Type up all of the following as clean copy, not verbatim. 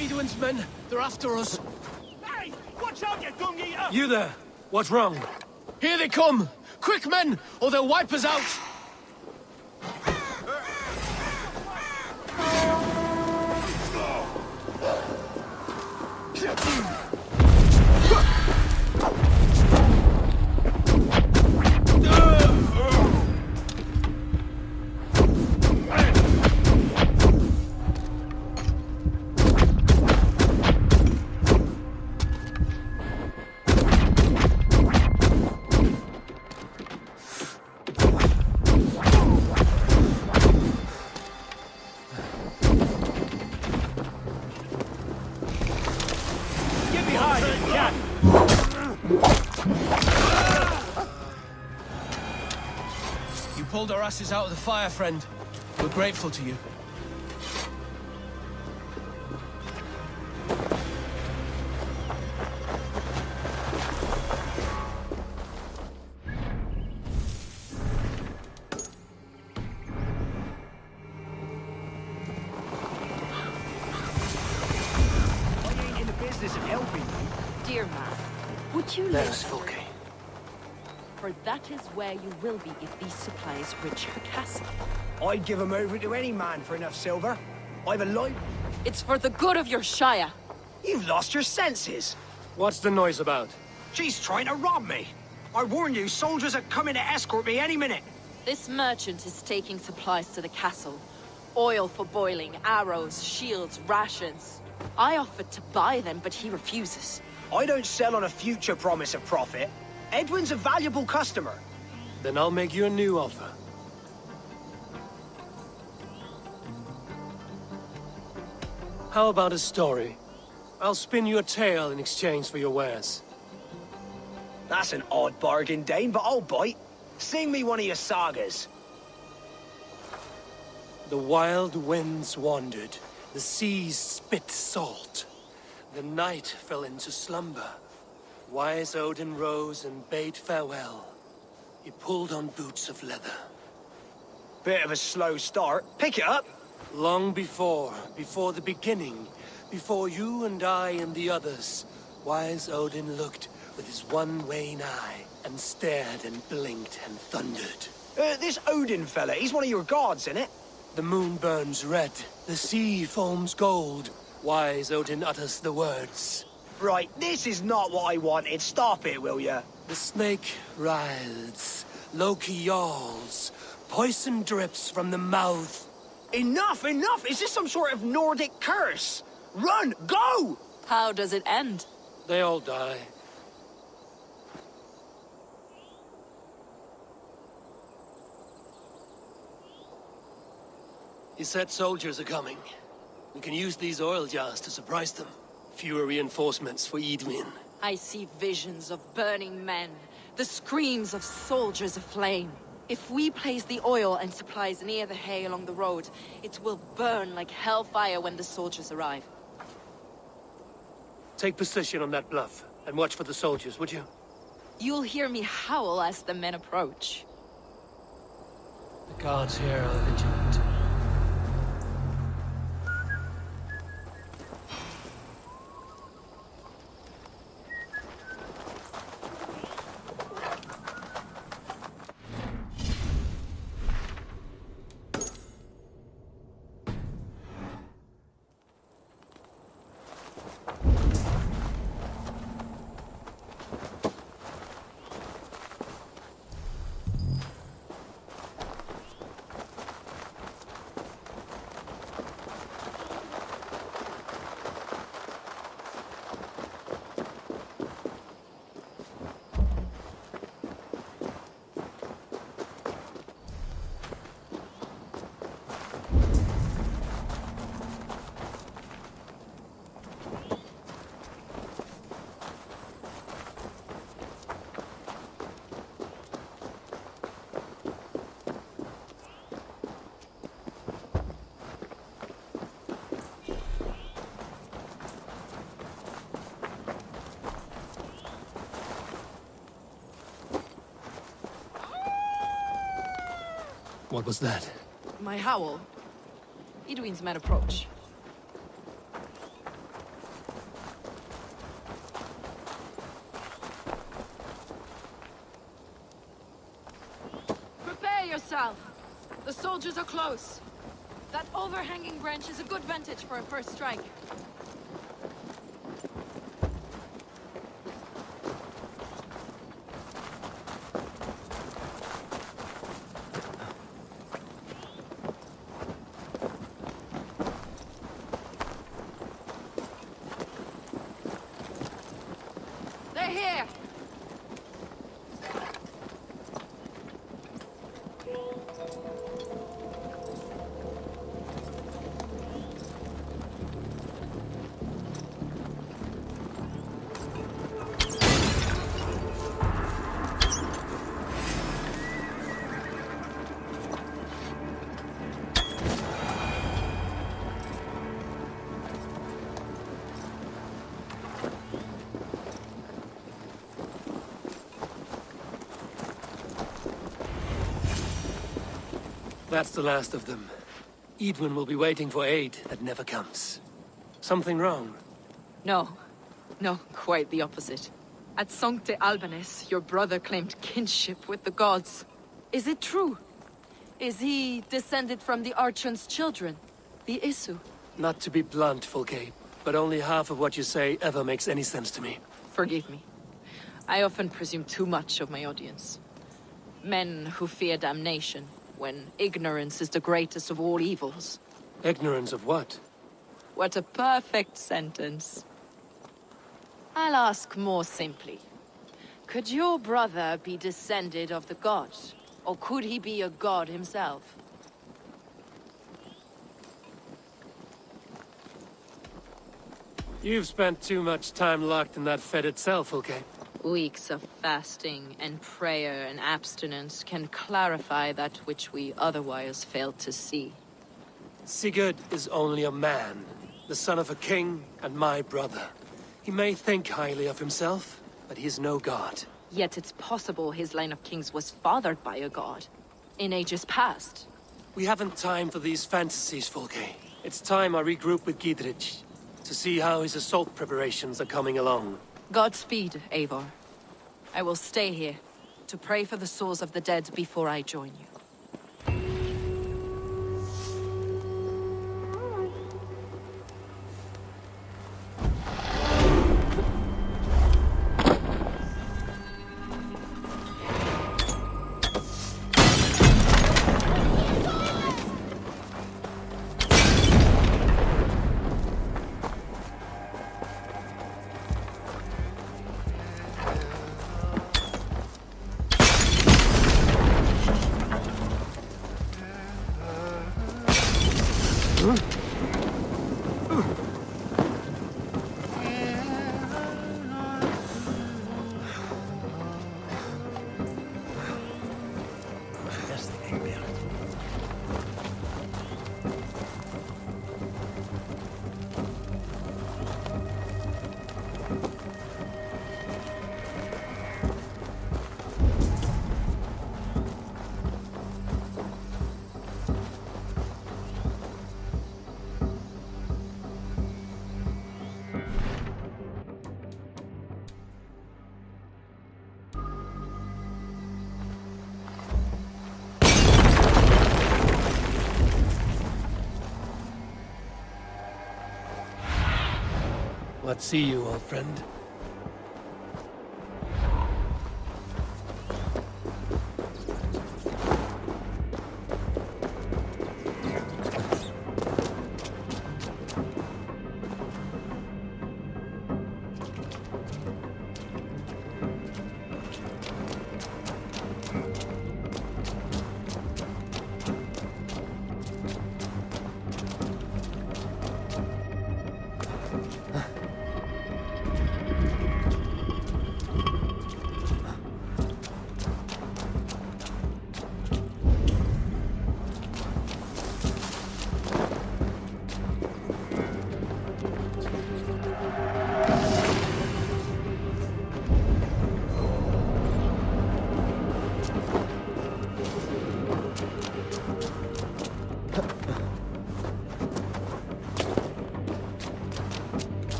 Edwin's men, they're after us. Hey! Watch out, you dung-eater! You there? What's wrong? Here they come! Quick, men, or they'll wipe us out! You pulled our asses out of the fire, friend. We're grateful to you. I ain't in the business of helping you. Dear man, would you Let live? us, Folke. For that is where you will be if these supplies reach her castle. I'd give 'em over to any man for enough silver. I've a life. It's for the good of your shire. You've lost your senses. What's the noise about? She's trying to rob me. I warned you, soldiers are coming to escort me any minute. This merchant is taking supplies to the castle. Oil for boiling, arrows, shields, rations. I offered to buy them, but he refuses. I don't sell on a future promise of profit. Edwin's a valuable customer. Then I'll make you a new offer. How about a story? I'll spin you a tale in exchange for your wares. That's an odd bargain, Dane, but I'll bite. Sing me one of your sagas. The wild winds wandered, the seas spit salt. The night fell into slumber. Wise Odin rose and bade farewell. He pulled on boots of leather. Bit of a slow start. Pick it up. Long before the beginning, before you and I and the others, Wise Odin looked with his one wan eye and stared and blinked and thundered. This Odin fella, he's one of your gods, innit? The moon burns red, the sea foams gold. Wise Odin utters the words. Right, this is not what I wanted. Stop it, will ya? The snake writhes, Loki yawls, poison drips from the mouth. Enough, enough! Is this some sort of Nordic curse? Run! Go! How does it end? They all die. He said soldiers are coming. We can use these oil jars to surprise them. Fewer reinforcements for Edwin. I see visions of burning men, the screams of soldiers aflame. If we place the oil and supplies near the hay along the road, it will burn like hellfire when the soldiers arrive. Take position on that bluff, and watch for the soldiers, would you? You'll hear me howl as the men approach. The guards here are vigilant. What was that? My howl. Edwin's men approach. Prepare yourself! The soldiers are close. That overhanging branch is a good vantage for a first strike. They're here! That's the last of them. Edwin will be waiting for aid that never comes. Something wrong? No. No, quite the opposite. At Sancte Albanus, your brother claimed kinship with the gods. Is it true? Is he descended from the Archon's children? The Isu? Not to be blunt, Fulke, but only half of what you say ever makes any sense to me. Forgive me. I often presume too much of my audience. Men who fear damnation, when ignorance is the greatest of all evils. Ignorance of what? What a perfect sentence. I'll ask more simply. Could your brother be descended of the gods? Or could he be a god himself? You've spent too much time locked in that fetid cell, Fulke. Weeks of fasting and prayer and abstinence can clarify that which we otherwise fail to see. Sigurd is only a man, the son of a king and my brother. He may think highly of himself, but he is no god. Yet it's possible his line of kings was fathered by a god, in ages past. We haven't time for these fantasies, Fulke. It's time I regroup with Gidrich, to see how his assault preparations are coming along. Godspeed, Eivor. I will stay here, to pray for the souls of the dead before I join you. Let's see you, old friend.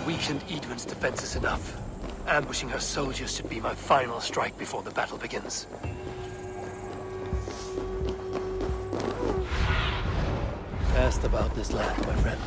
weakened Edwin's defenses enough. Ambushing her soldiers should be my final strike before the battle begins. Fast about this land, my friend.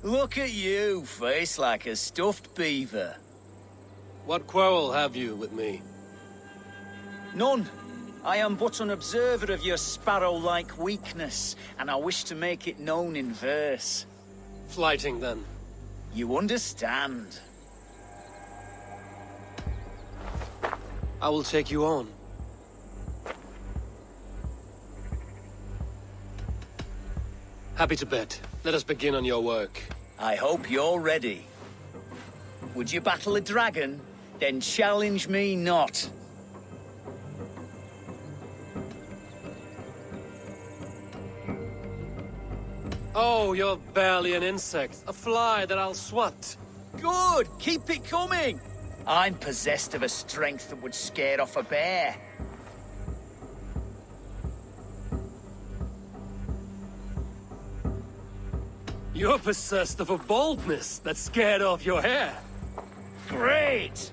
Look at you, face like a stuffed beaver. What quarrel have you with me? None. I am but an observer of your sparrow-like weakness, and I wish to make it known in verse. Flighting, then. You understand. I will take you on. Happy to bet. Let us begin on your work. I hope you're ready. Would you battle a dragon? Then challenge me not. Oh, you're barely an insect. A fly that I'll swat. Good! Keep it coming! I'm possessed of a strength that would scare off a bear. You're possessed of a boldness that scared off your hair. Great!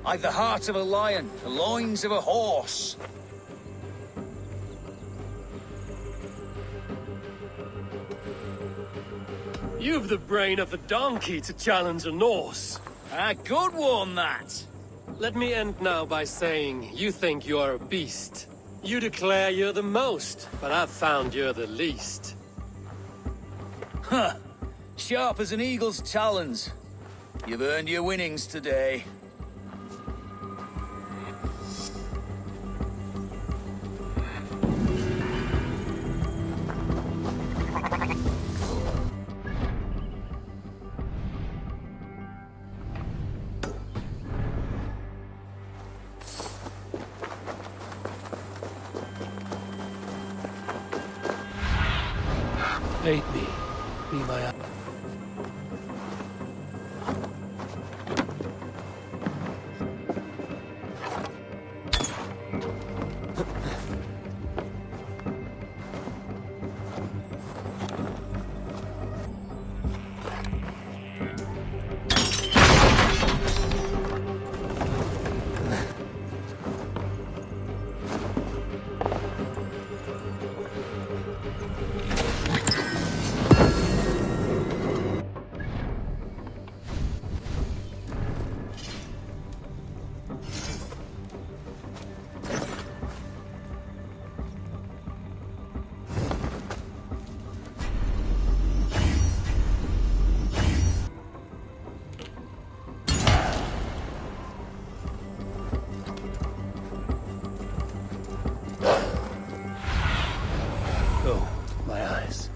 I've the heart of a lion, the loins of a horse. You've the brain of a donkey to challenge a Norse. A good one, that! Let me end now by saying you think you're a beast. You declare you're the most, but I've found you're the least. Huh. Sharp as an eagle's talons. You've earned your winnings today. Bait me. Be my... Oh, my eyes.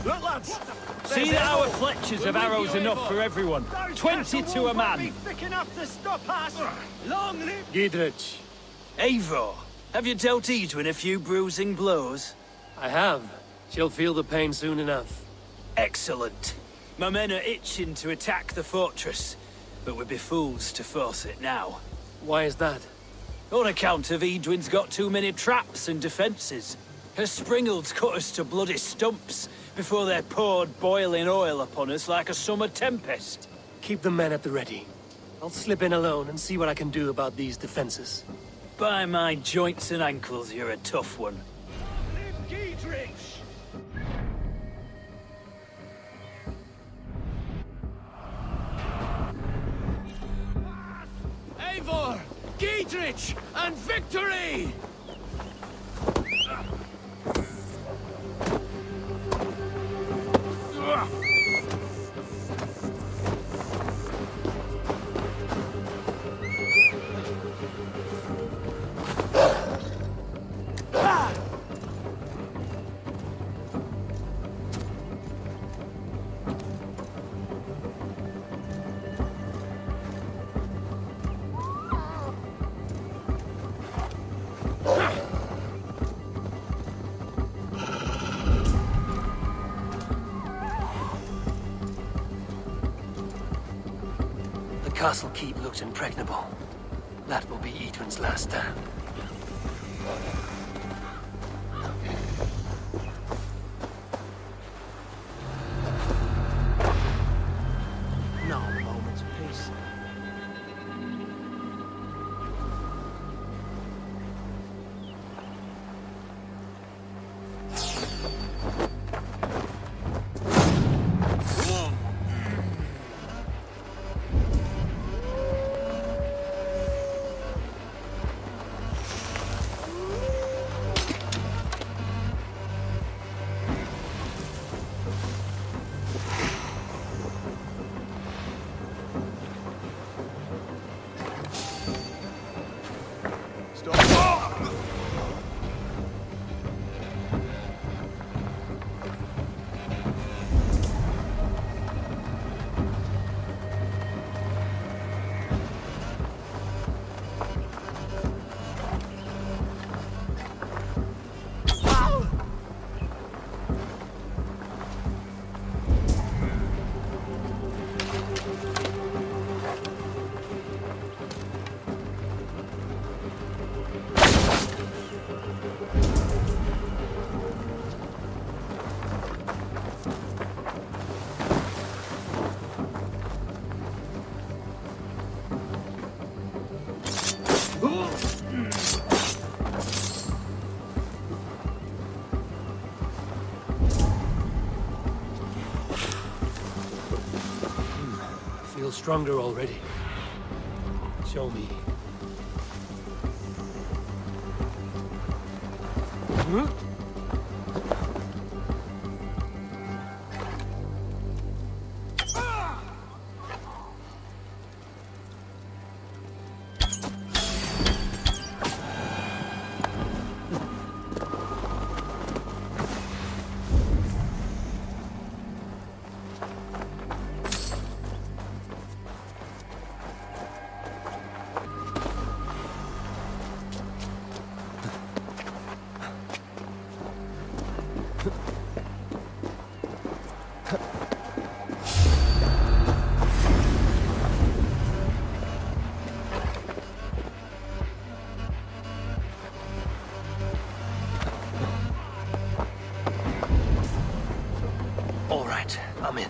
Look, lads! See that our Fletchers have arrows enough for everyone. 20 to a man. Thick enough to stop us! Long live... Gidrich. Eivor, have you dealt Edwin a few bruising blows? I have. She'll feel the pain soon enough. Excellent. My men are itching to attack the fortress, but we'd be fools to force it now. Why is that? On account of Edwin's got too many traps and defences. Her springalds cut us to bloody stumps before they poured boiling oil upon us like a summer tempest. Keep the men at the ready. I'll slip in alone and see what I can do about these defenses. By my joints and ankles, you're a tough one. Live Dietrich! Eivor! Dietrich! And victory! The castle keep looks impregnable. That will be Edwin's last stand. Now a moment's peace. Feel stronger already. Show me. Huh? All right, I'm in.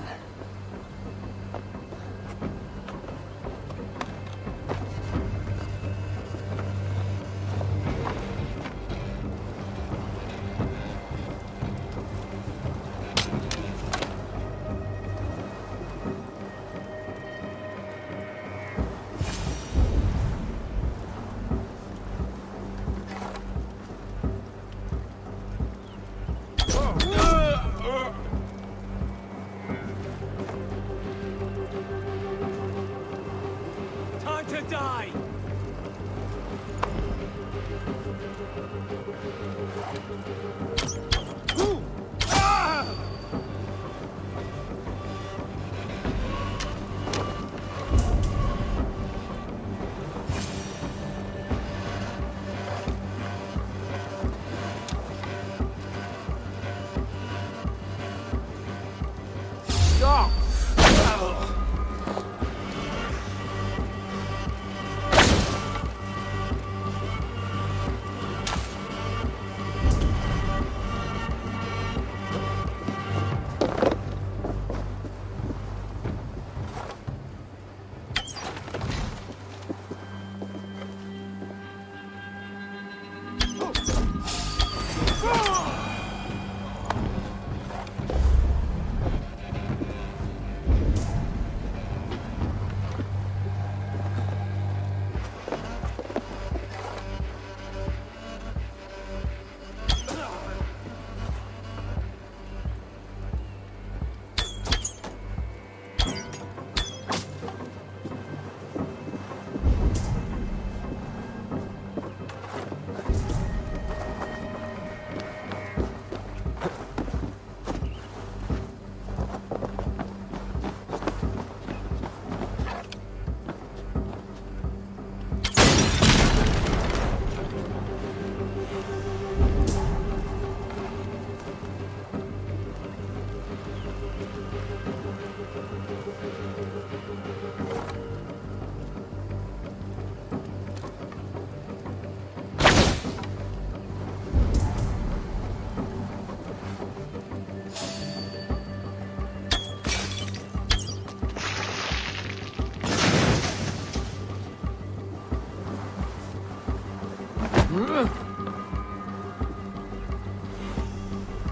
The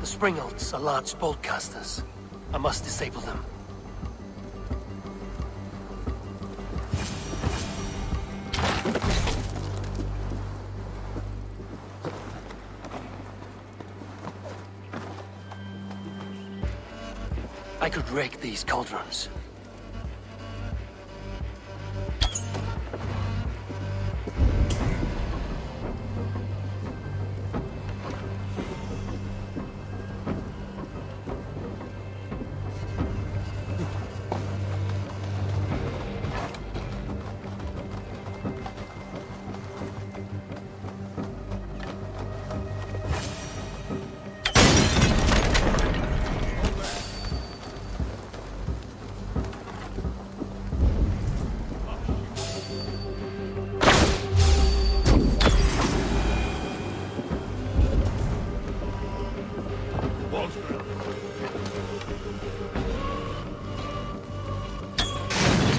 Springolds are large boltcasters. I must disable them. I could rake these cauldrons.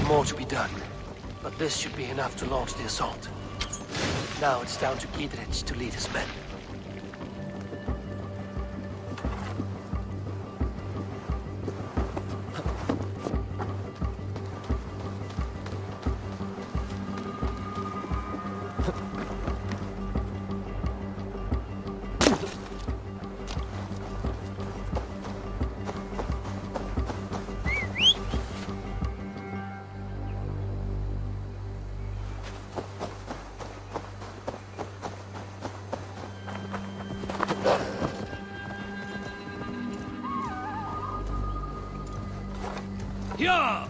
More to be done, but this should be enough to launch the assault. Now it's down to Giedrich to lead his men. Yeah!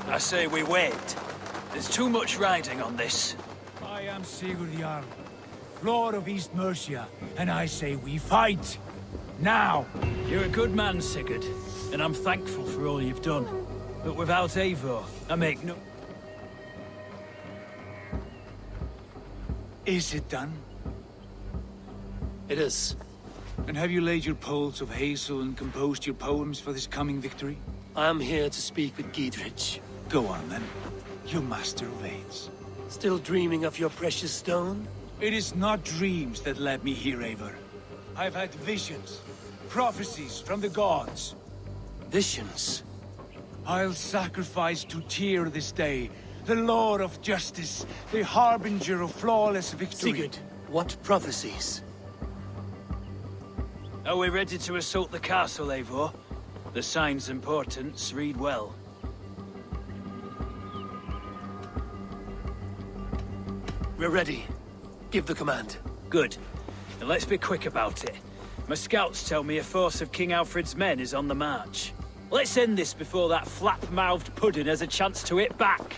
I say we wait. There's too much riding on this. I am Sigurd Jarl, Lord of East Mercia, and I say we fight! Now! You're a good man, Sigurd, and I'm thankful for all you've done. But without Eivor, I make no... Is it done? It is. And have you laid your poles of hazel and composed your poems for this coming victory? I am here to speak with Giedrich. Go on then, you master of aids. Still dreaming of your precious stone? It is not dreams that led me here, Eivor. I've had visions, prophecies from the gods. Visions? I'll sacrifice to Tyr this day, the Lord of Justice, the harbinger of flawless victory. Sigurd, what prophecies? Are we ready to assault the castle, Eivor? The sign's importance, read well. We're ready. Give the command. Good. And let's be quick about it. My scouts tell me a force of King Alfred's men is on the march. Let's end this before that flap-mouthed pudding has a chance to hit back.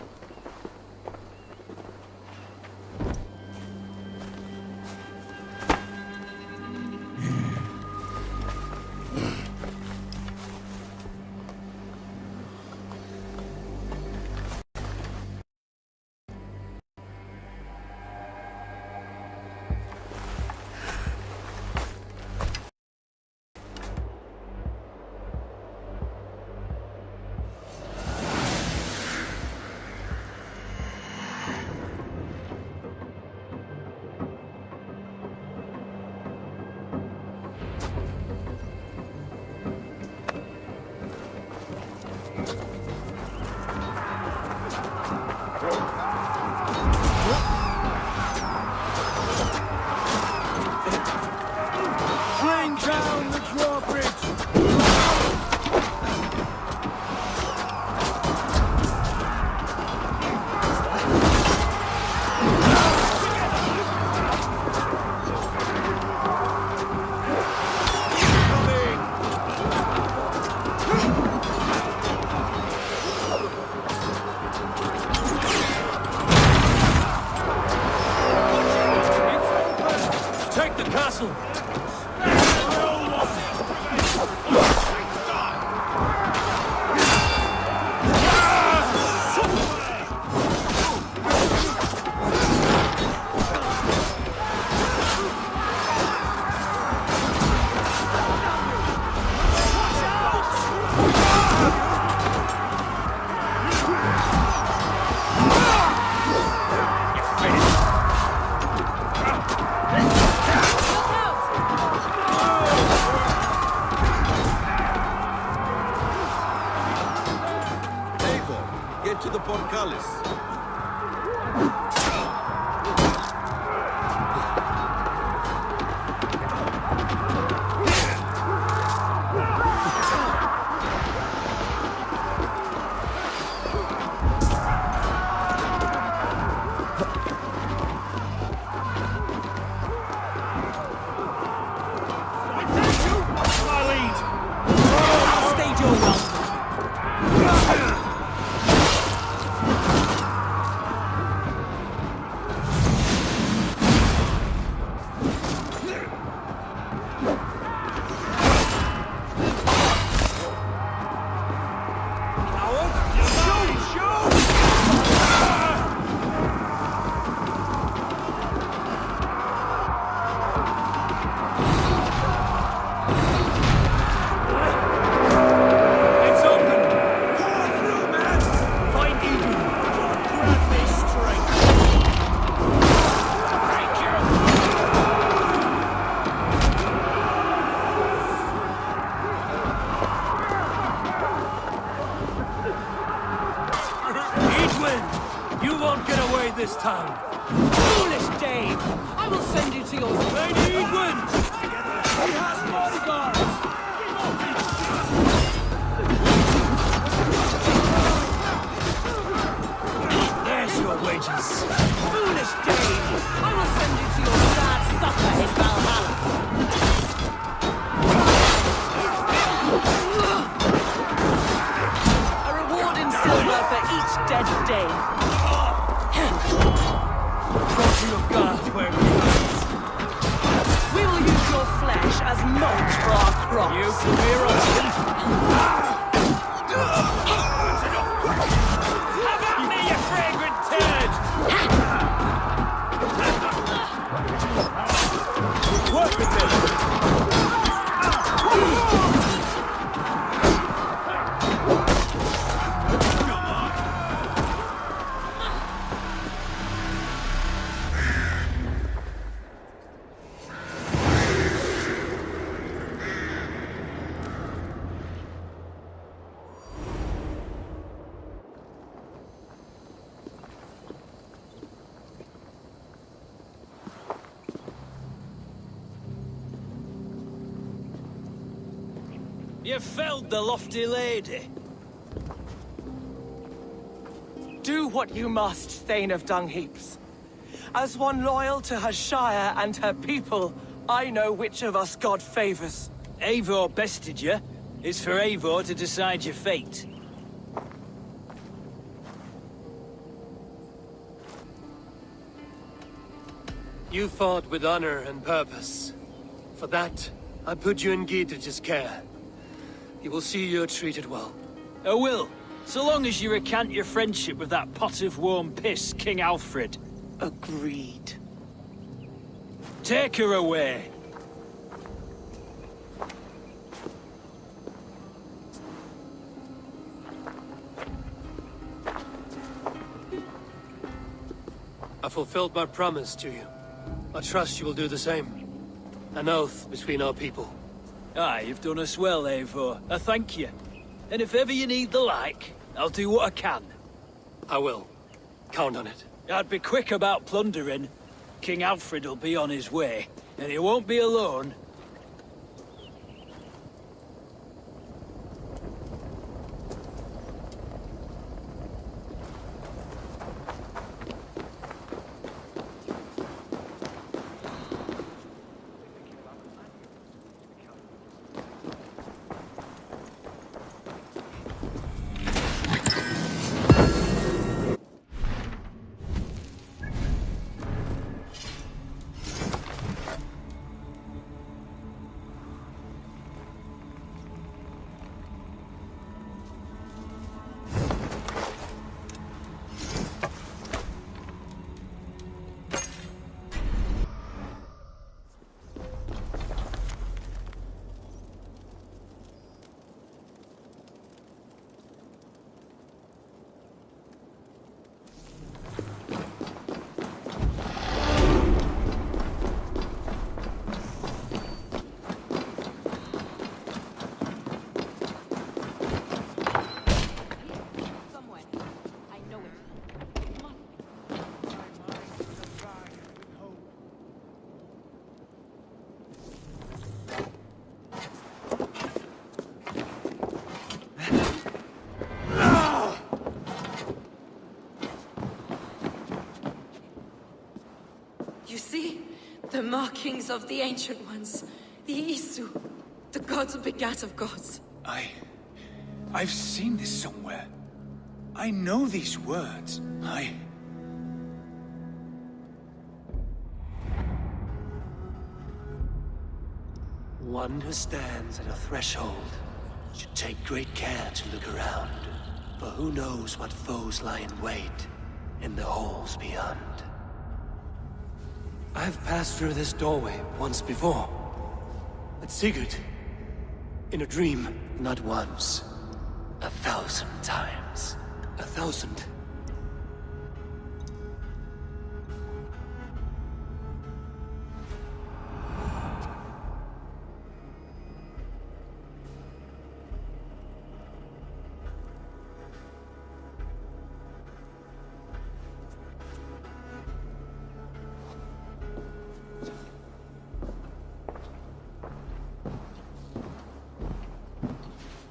to the portcullis. This time. Foolish Dave! I will send you to your... Lady Edwin! He has bodyguards! There's your wages. Foolish Dave! I will send you to your sad supper in Valhalla. A reward in silver for each dead day. Crossing of God where we We will use your flesh as mulch for our crops. You can be Have at me, you fragrant turd! Work with me! You felled the lofty lady. Do what you must, Thane of Dung Heaps. As one loyal to her shire and her people, I know which of us God favors. Eivor bested you. It's for Eivor to decide your fate. You fought with honor and purpose. For that, I put you in Gietrich's care. You will see you're treated well. I will, so long as you recant your friendship with that pot of warm piss, King Alfred. Agreed. Take her away. I fulfilled my promise to you. I trust you will do the same. An oath between our people. Aye, you've done us well, Eivor. I thank you. And if ever you need the like, I'll do what I can. I will. Count on it. I'd be quick about plundering. King Alfred will be on his way, and he won't be alone. The markings of the Ancient Ones. The Isu. The gods begat of gods. I've seen this somewhere. I know these words. One who stands at a threshold should take great care to look around, for who knows what foes lie in wait in the halls beyond. I've passed through this doorway once before. At Sigurd. In a dream. Not once. 1,000 times. 1,000.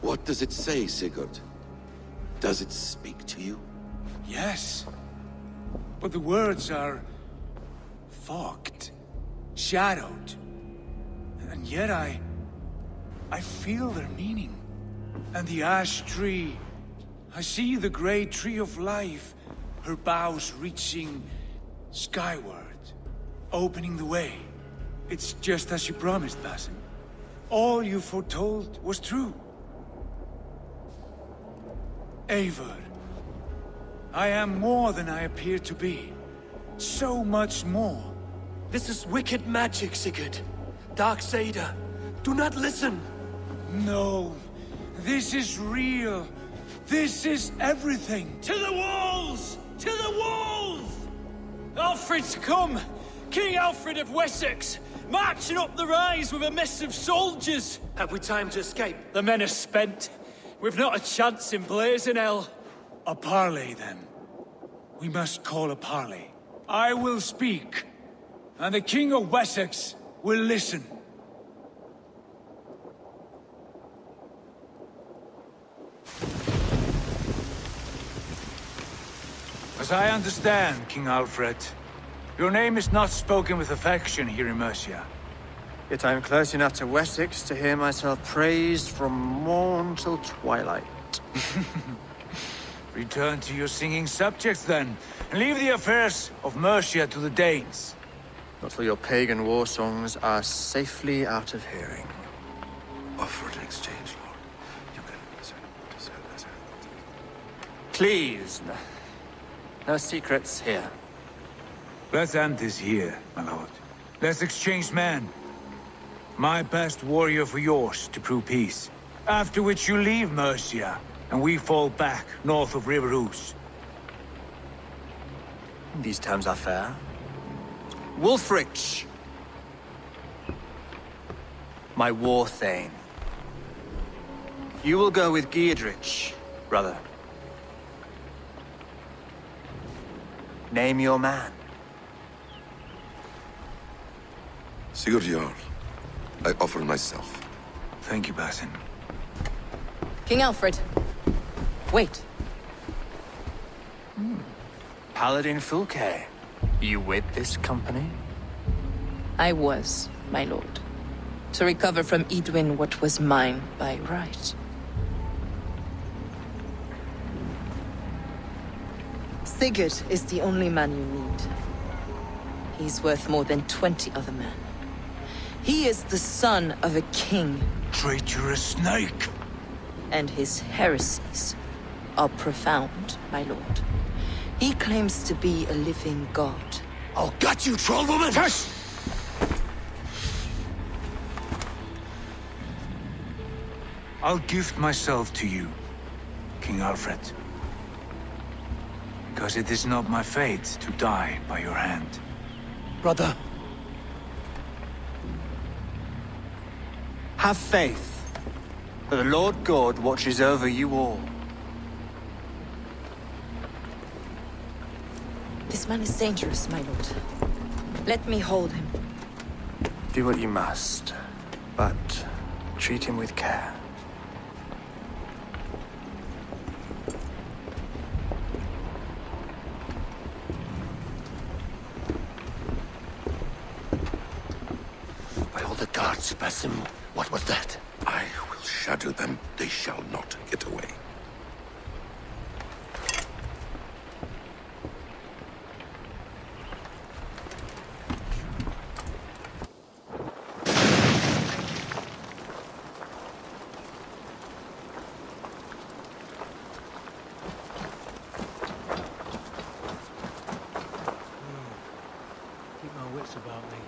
What does it say, Sigurd? Does it speak to you? Yes. But the words are... fogged. Shadowed. And yet I feel their meaning. And the ash tree... I see the great tree of life, her boughs reaching skyward, opening the way. It's just as you promised, Basin. All you foretold was true. Eivor, I am more than I appear to be. So much more. This is wicked magic, Sigurd. Darksader. Do not listen. No, this is real. This is everything. To the walls! To the walls! Alfred's come! King Alfred of Wessex! Marching up the rise with a mess of soldiers! Have we time to escape? The men are spent. We've not a chance in blazing hell. A parley, then. We must call a parley. I will speak, and the King of Wessex will listen. As I understand, King Alfred, your name is not spoken with affection here in Mercia. Yet I am close enough to Wessex to hear myself praised from morn till twilight. Return to your singing subjects, then, and leave the affairs of Mercia to the Danes. Not till your pagan war songs are safely out of hearing. Offer an exchange, Lord. You can... Please, no secrets here. Let's end this here, my lord. Let's exchange men. My best warrior for yours to prove peace. After which you leave Mercia, and we fall back north of River Ouse. These terms are fair. Wulfrich! My war thane. You will go with Geodrich, brother. Name your man. Sigurd Jarl, I offer myself. Thank you, Basin. King Alfred. Wait. Paladin Fulke. You with this company? I was, my lord. To recover from Edwin what was mine by right. Sigurd is the only man you need. He's worth more than 20 other men. He is the son of a king. Traitorous snake! And his heresies are profound, my lord. He claims to be a living god. I'll gut you, troll woman! Tush! I'll gift myself to you, King Alfred. Because it is not my fate to die by your hand. Brother, Have faith, for the Lord God watches over you all. This man is dangerous, my lord. Let me hold him. Do what you must, but treat him with care. guards, Basim. What was that? I will shadow them. They shall not get away. Keep my wits about me.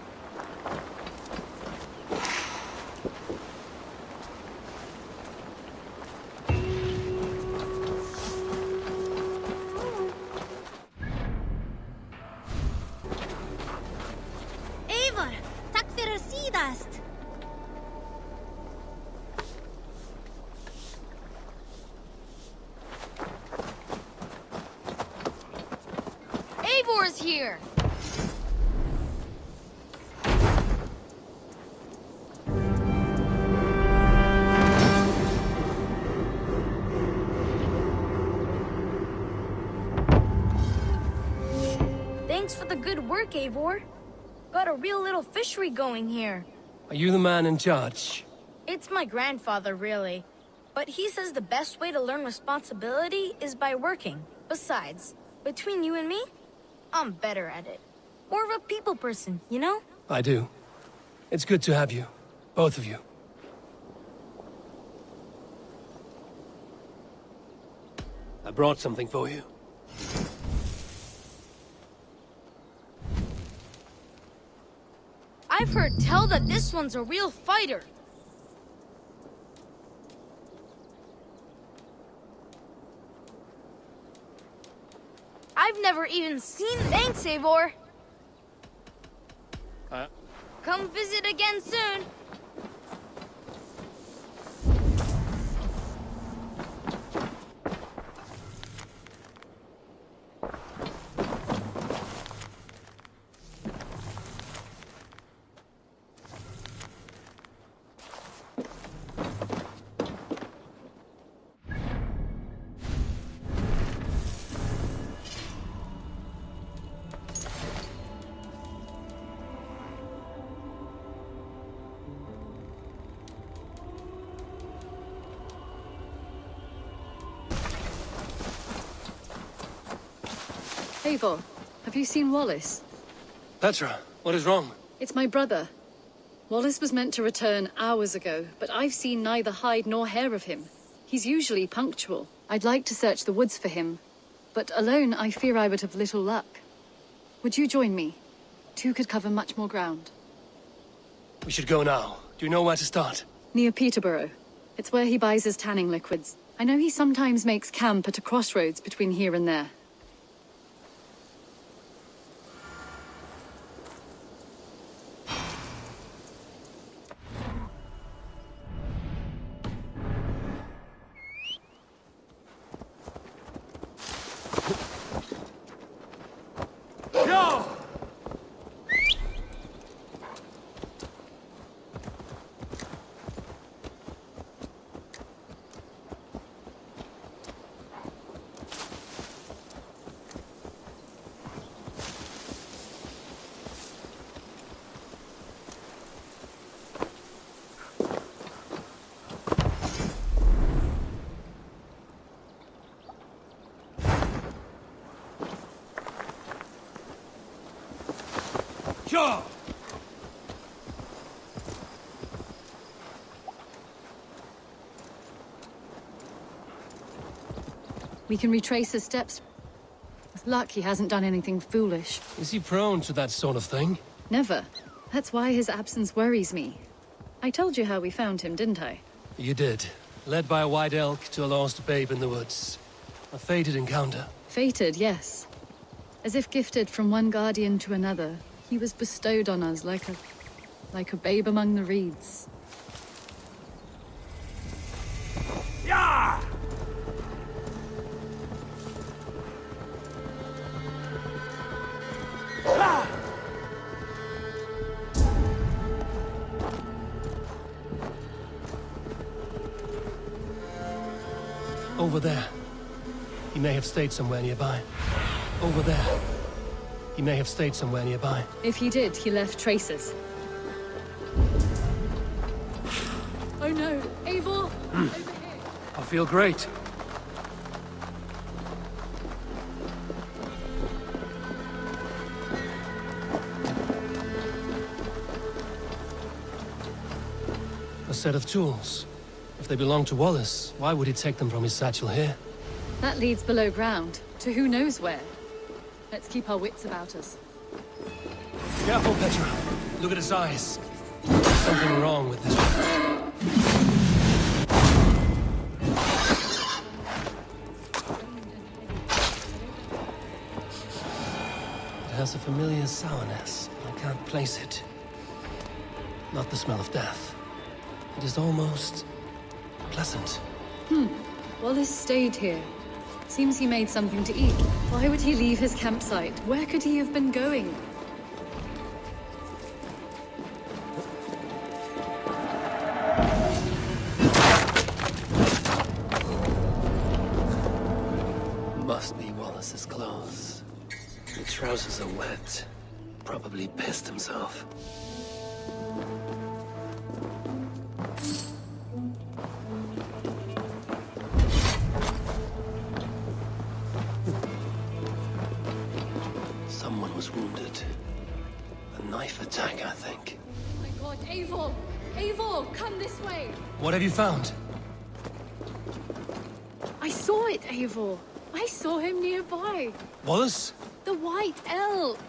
Eivor, takk fyrir síðast. Eivor's here! Thanks for the good work, Eivor. Got a real little fishery going here. Are you the man in charge? It's my grandfather, really. But he says the best way to learn responsibility is by working. Besides, between you and me, I'm better at it. More of a people person, you know? I do. It's good to have you. Both of you. I brought something for you. I've heard tell that this one's a real fighter. I've never even seen... Thanks, Eivor. Come visit again soon. Eivor, have you seen Wallace? Petra, what is wrong? It's my brother. Wallace was meant to return hours ago, but I've seen neither hide nor hair of him. He's usually punctual. I'd like to search the woods for him, but alone I fear I would have little luck. Would you join me? Two could cover much more ground. We should go now. Do you know where to start? Near Peterborough. It's where he buys his tanning liquids. I know he sometimes makes camp at a crossroads between here and there. Sure! We can retrace his steps. With luck, he hasn't done anything foolish. Is he prone to that sort of thing? Never. That's why his absence worries me. I told you how we found him, didn't I? You did. Led by a white elk to a lost babe in the woods. A fated encounter. Fated, yes. As if gifted from one guardian to another, he was bestowed on us like a babe among the reeds. Yeah! Over there. He may have stayed somewhere nearby. Over there. He may have stayed somewhere nearby. If he did, he left traces. Oh no, Eivor! Over here! I feel great. A set of tools. If they belong to Wallace, why would he take them from his satchel here? That leads below ground, to who knows where. Let's keep our wits about us. Careful, Petra. Look at his eyes. There's something wrong with this one. It has a familiar sourness, but I can't place it. Not the smell of death. It is almost pleasant. Wallace stayed here. Seems he made something to eat. Why would he leave his campsite? Where could he have been going? Must be Wallace's clothes. The trousers are wet. Probably pissed himself. Someone was wounded. A knife attack, I think. Oh my god, Eivor! Eivor, come this way! What have you found? I saw it, Eivor! I saw him nearby! Wallace? The White Elk!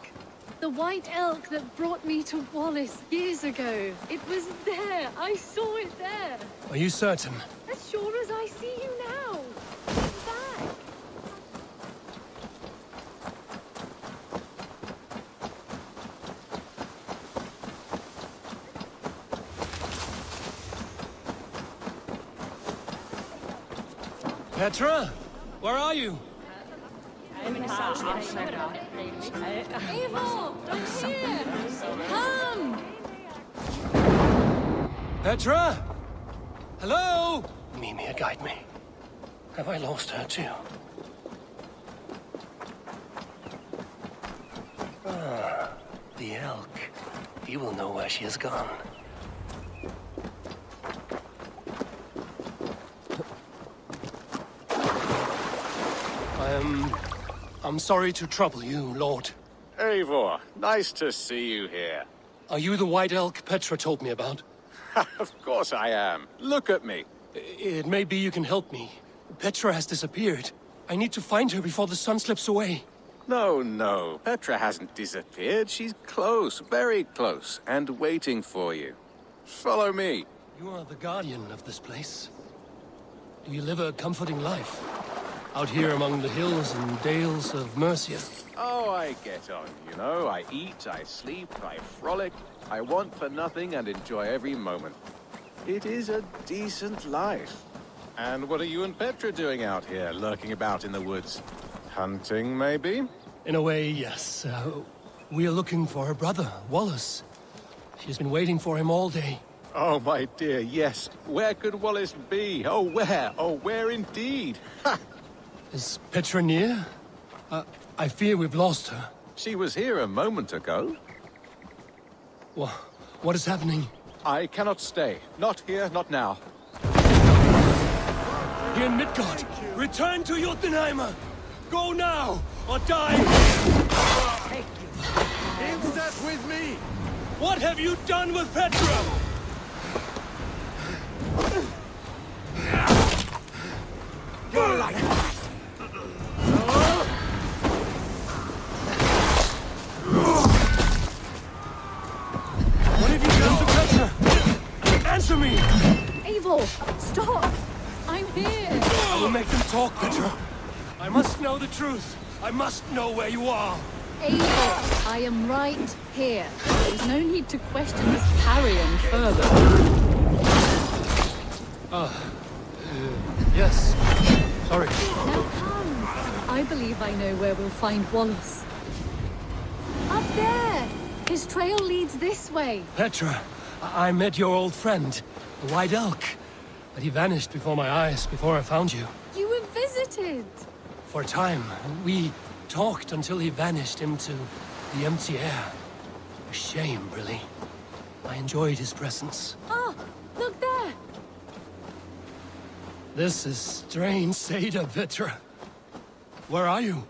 The White Elk that brought me to Wallace years ago. It was there! I saw it there! Are you certain? As sure as I see you now! Come back! Petra? Where are you? Eivor! I'm here! Come! Petra? Hello? Mimir, guide me. Have I lost her too? Ah, the elk. He will know where she has gone. I'm sorry to trouble you, Lord. Eivor, nice to see you here. Are you the white elk Petra told me about? Of course I am. Look at me. It may be you can help me. Petra has disappeared. I need to find her before the sun slips away. No. Petra hasn't disappeared. She's close, very close, and waiting for you. Follow me. You are the guardian of this place. Do you live a comforting life? Out here among the hills and dales of Mercia? Oh, I get on, you know. I eat, I sleep, I frolic. I want for nothing and enjoy every moment. It is a decent life. And what are you and Petra doing out here, lurking about in the woods? Hunting, maybe? In a way, yes. We are looking for her brother, Wallace. She's been waiting for him all day. Oh, my dear, yes. Where could Wallace be? Oh, where? Oh, where indeed? Ha! Is Petra near? I fear we've lost her. She was here a moment ago. What is happening? I cannot stay. Not here, not now. Here in Midgard, return to Jotunheimer! Go now, or die! In step with me! What have you done with Petra? You're like... What have you done to Petra? Answer me! Eivor, stop! I'm here! I will make them talk, Petra. I must know the truth. I must know where you are. Eivor, I am right here. There's no need to question this carrion further. Yes. Sorry. Now come. I believe I know where we'll find Wallace. Up there! His trail leads this way. Petra, I met your old friend, the White Elk. But he vanished before my eyes, before I found you. You were visited. For a time, we talked until he vanished into the empty air. A shame, really. I enjoyed his presence. Ah, look there! This is strange, Seda, Petra. Where are you?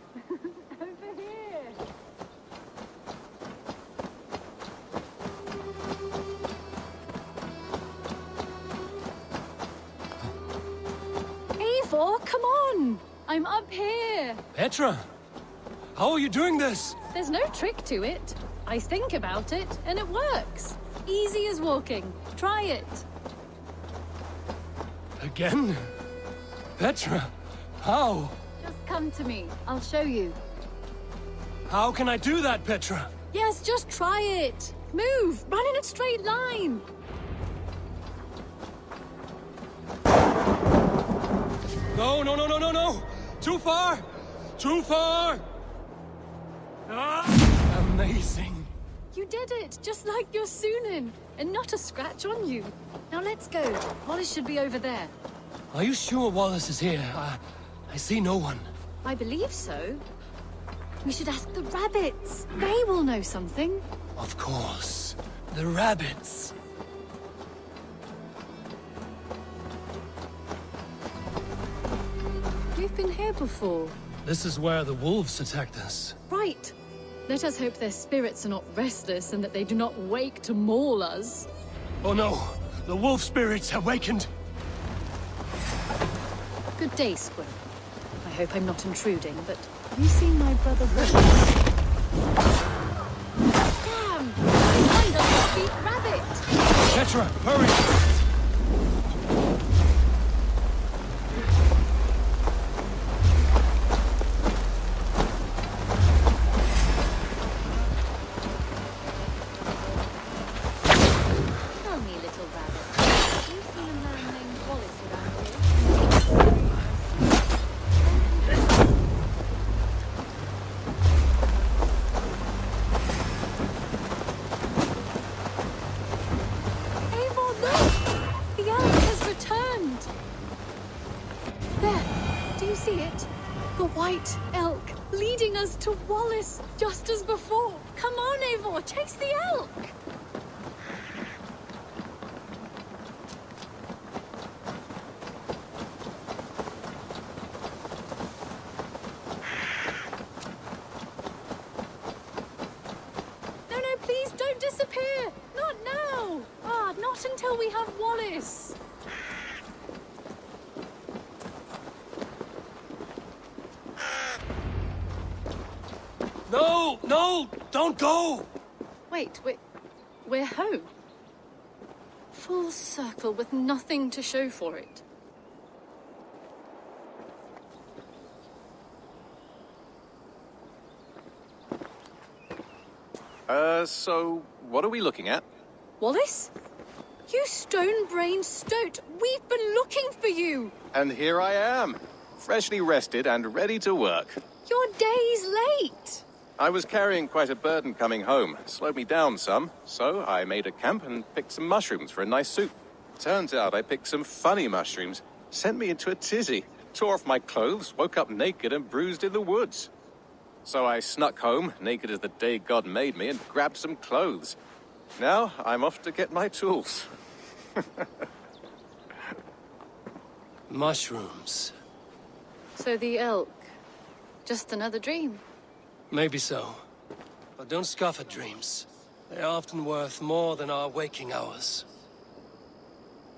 Over here. Eivor, come on! I'm up here. Petra! How are you doing this? There's no trick to it. I think about it, and it works. Easy as walking. Try it. Again? Petra, how? Just come to me. I'll show you. How can I do that, Petra? Yes, just try it. Move. Run in a straight line. No, no, no, no, no, no! Too far! Too far! Ah, amazing. You did it, just like your Sunan, and not a scratch on you. Now let's go. Wallace should be over there. Are you sure Wallace is here? I see no one. I believe so. We should ask the rabbits. They will know something. Of course. The rabbits. We've been here before. This is where the wolves attacked us. Right. Let us hope their spirits are not restless and that they do not wake to maul us. Oh no! The wolf spirits have wakened! Good day, Squib. I hope I'm not intruding, but have you seen my brother Wallace? Damn! Behind us, speak rabbit! Petra, hurry! Tell me, little rabbit, have you seen a man named Wallace around here? Eivor, look! The elk has returned! There, do you see it? The white elk leading us to Wallace, just as before. Come on, Eivor, chase the elk! No, no, please don't disappear! Not now! Ah, not until we have Wallace! No! No! Don't go! Wait, we're home. Full circle with nothing to show for it. So what are we looking at? Wallace? You stone-brained stoat! We've been looking for you! And here I am, freshly rested and ready to work. You're days late! I was carrying quite a burden coming home. Slowed me down some, so I made a camp and picked some mushrooms for a nice soup. Turns out I picked some funny mushrooms. Sent me into a tizzy. Tore off my clothes, woke up naked and bruised in the woods. So I snuck home, naked as the day God made me, and grabbed some clothes. Now I'm off to get my tools. Mushrooms. So the elk. Just another dream. Maybe so. But don't scoff at dreams. They're often worth more than our waking hours.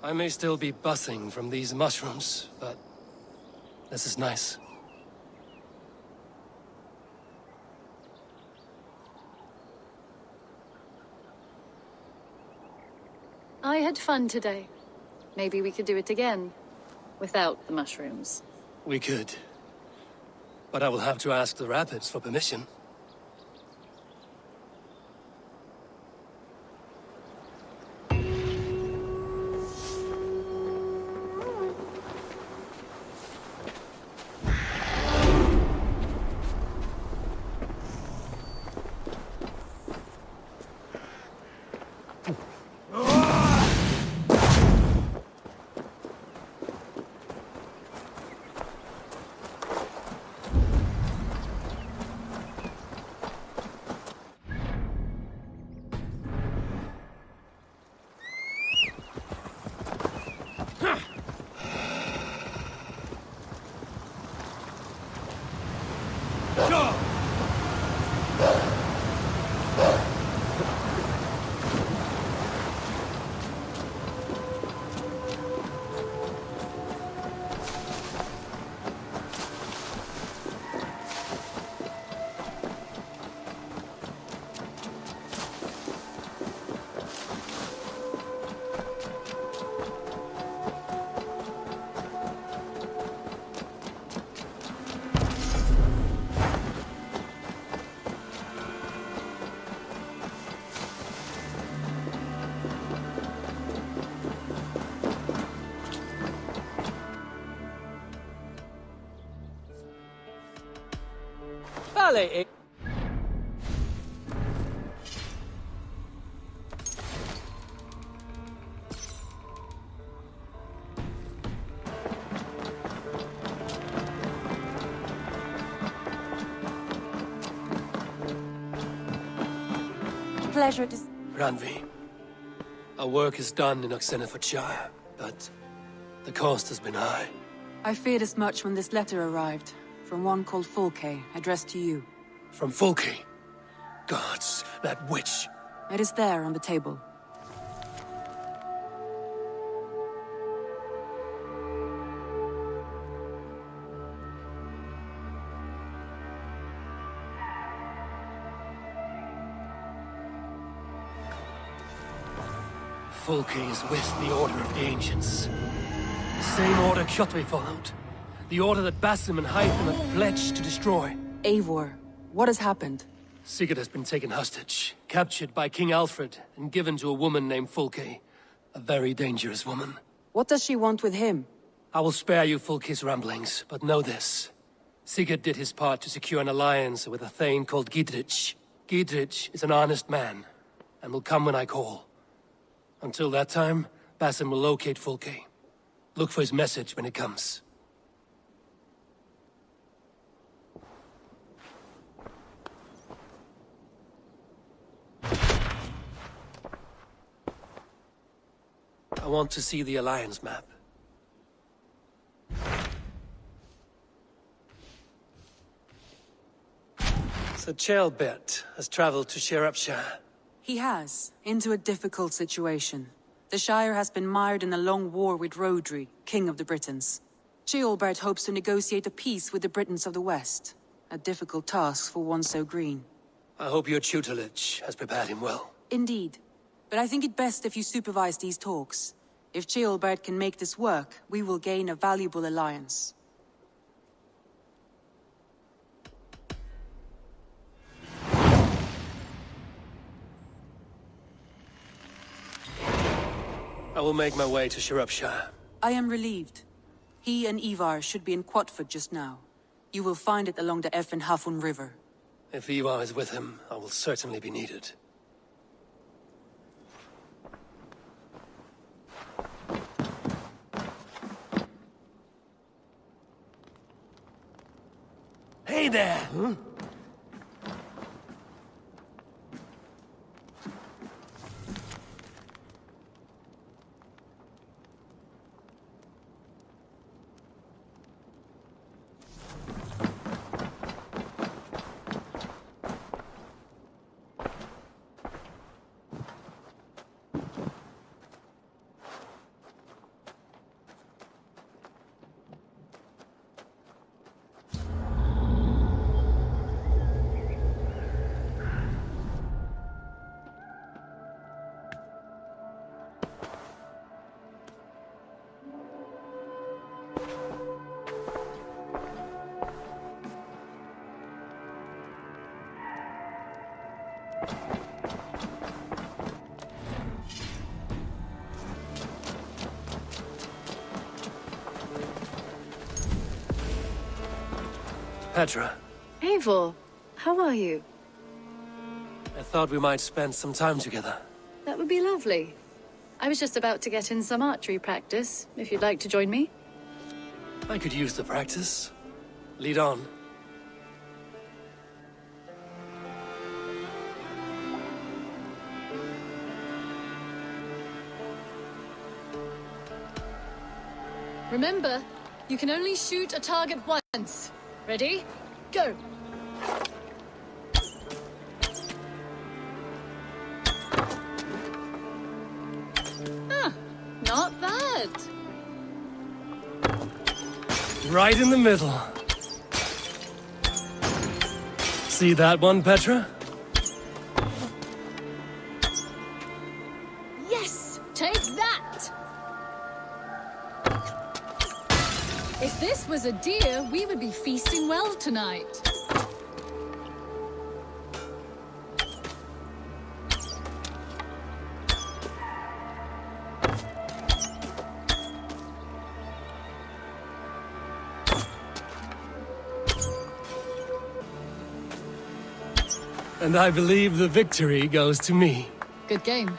I may still be buzzing from these mushrooms, but this is nice. I had fun today. Maybe we could do it again. Without the mushrooms. We could. But I will have to ask the rabbits for permission. Valhalla. Pleasure to... Ranvi, our work is done in Oxenfordshire, but the cost has been high. I feared as much when this letter arrived, from one called Fulke, addressed to you. From Fulke? Gods, that witch! It is there on the table. Fulke is with the Order of the Ancients. The same order Kjotve followed. The order that Basim and Hytham had pledged to destroy. Eivor, what has happened? Sigurd has been taken hostage, captured by King Alfred, and given to a woman named Fulke. A very dangerous woman. What does she want with him? I will spare you Fulke's ramblings, but know this. Sigurd did his part to secure an alliance with a thane called Gidrich. Gidrich is an honest man, and will come when I call. Until that time, Basim will locate Fulke. Look for his message when it comes. I want to see the Alliance map. So Ceolbert has traveled to Shropshire. He has, into a difficult situation. The Shire has been mired in a long war with Rhodri, King of the Britons. Ceolbert hopes to negotiate a peace with the Britons of the West. A difficult task for one so green. I hope your tutelage has prepared him well. Indeed. But I think it best if you supervise these talks. If Ceolbert can make this work, we will gain a valuable alliance. I will make my way to Shropshire. I am relieved. He and Ivar should be in Quatford just now. You will find it along the Effen Hafun River. If Ivar is with him, I will certainly be needed. Hey there! Huh? Petra, Eivor, how are you? I thought we might spend some time together. That would be lovely. I was just about to get in some archery practice, if you'd like to join me. I could use the practice. Lead on. Remember, you can only shoot a target once. Ready? Go! Ah, not bad. Right in the middle. See that one, Petra? Yes! Take that! If this was a deer, we would be feasting well tonight. And I believe the victory goes to me. Good game.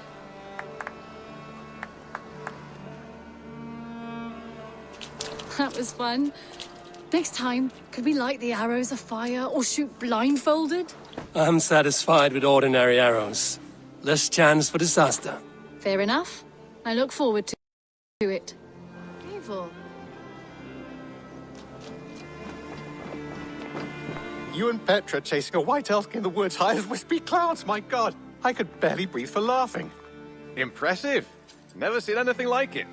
That was fun. Next time, could we light the arrows afire or shoot blindfolded? I'm satisfied with ordinary arrows. Less chance for disaster. Fair enough. I look forward to it. Evil. You and Petra chasing a white elk in the woods high as wispy clouds, my god! I could barely breathe for laughing. Impressive. Never seen anything like it.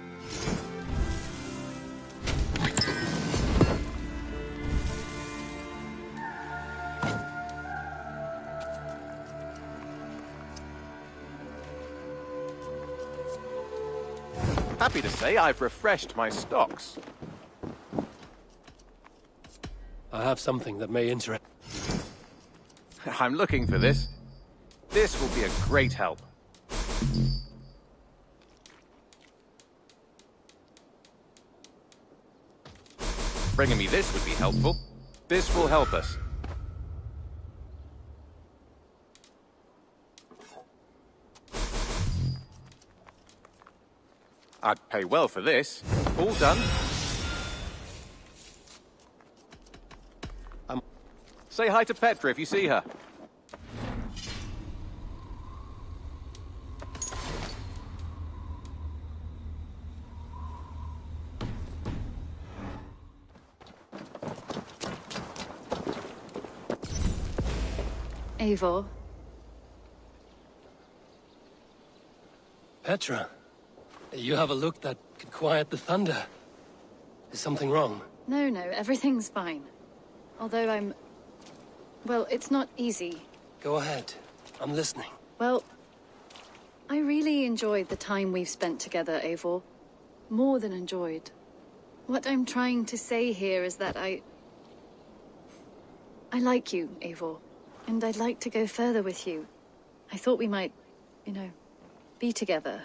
Happy to say I've refreshed my stocks. I have something that may interest. I'm looking for this. This will be a great help. Bringing me this would be helpful. This will help us. I'd pay well for this. All done. Say hi to Petra if you see her. Eivor. Petra, you have a look that could quiet the thunder. Is something wrong? No, everything's fine. Although well, it's not easy. Go ahead. I'm listening. Well, I really enjoyed the time we've spent together, Eivor. More than enjoyed. What I'm trying to say here is that I like you, Eivor. And I'd like to go further with you. I thought we might, be together.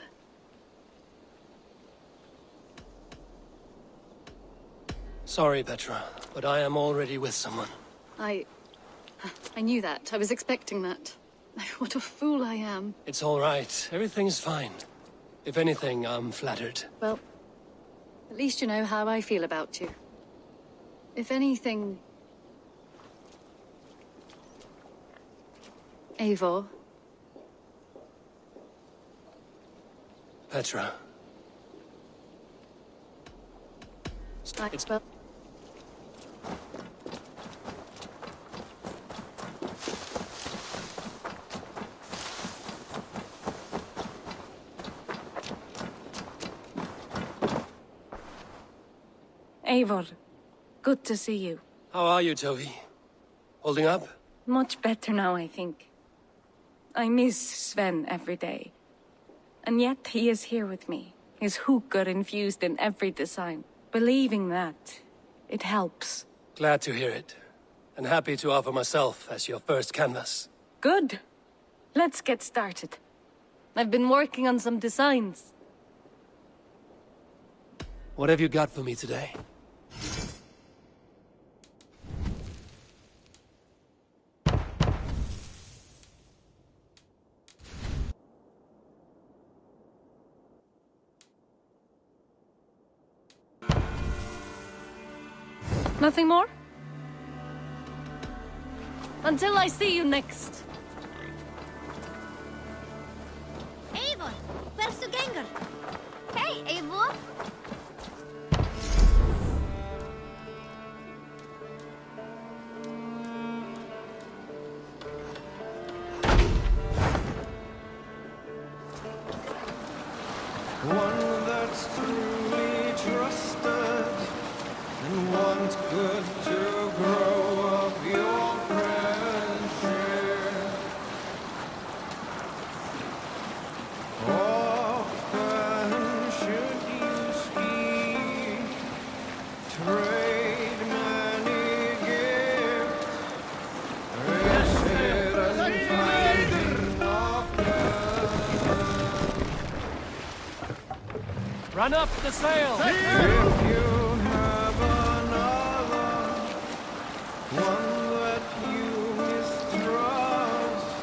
Sorry, Petra, but I am already with someone. I knew that. I was expecting that. What a fool I am. It's all right. Everything's fine. If anything, I'm flattered. Well, at least you know how I feel about you. If anything... Eivor. Petra. Well... Eivor, good to see you. How are you, Tovi? Holding up? Much better now, I think. I miss Sven every day. And yet he is here with me, his hookah infused in every design. Believing that, it helps. Glad to hear it. And happy to offer myself as your first canvas. Good. Let's get started. I've been working on some designs. What have you got for me today? Nothing more? Until I see you next. Eivor, hversu gengur? Hey, Eivor. One that's truly trusted and wants good to grow of your friendship. Often should you speak, trade many gifts, visit and finding Run up the sail! if you have another, one that you mistrust,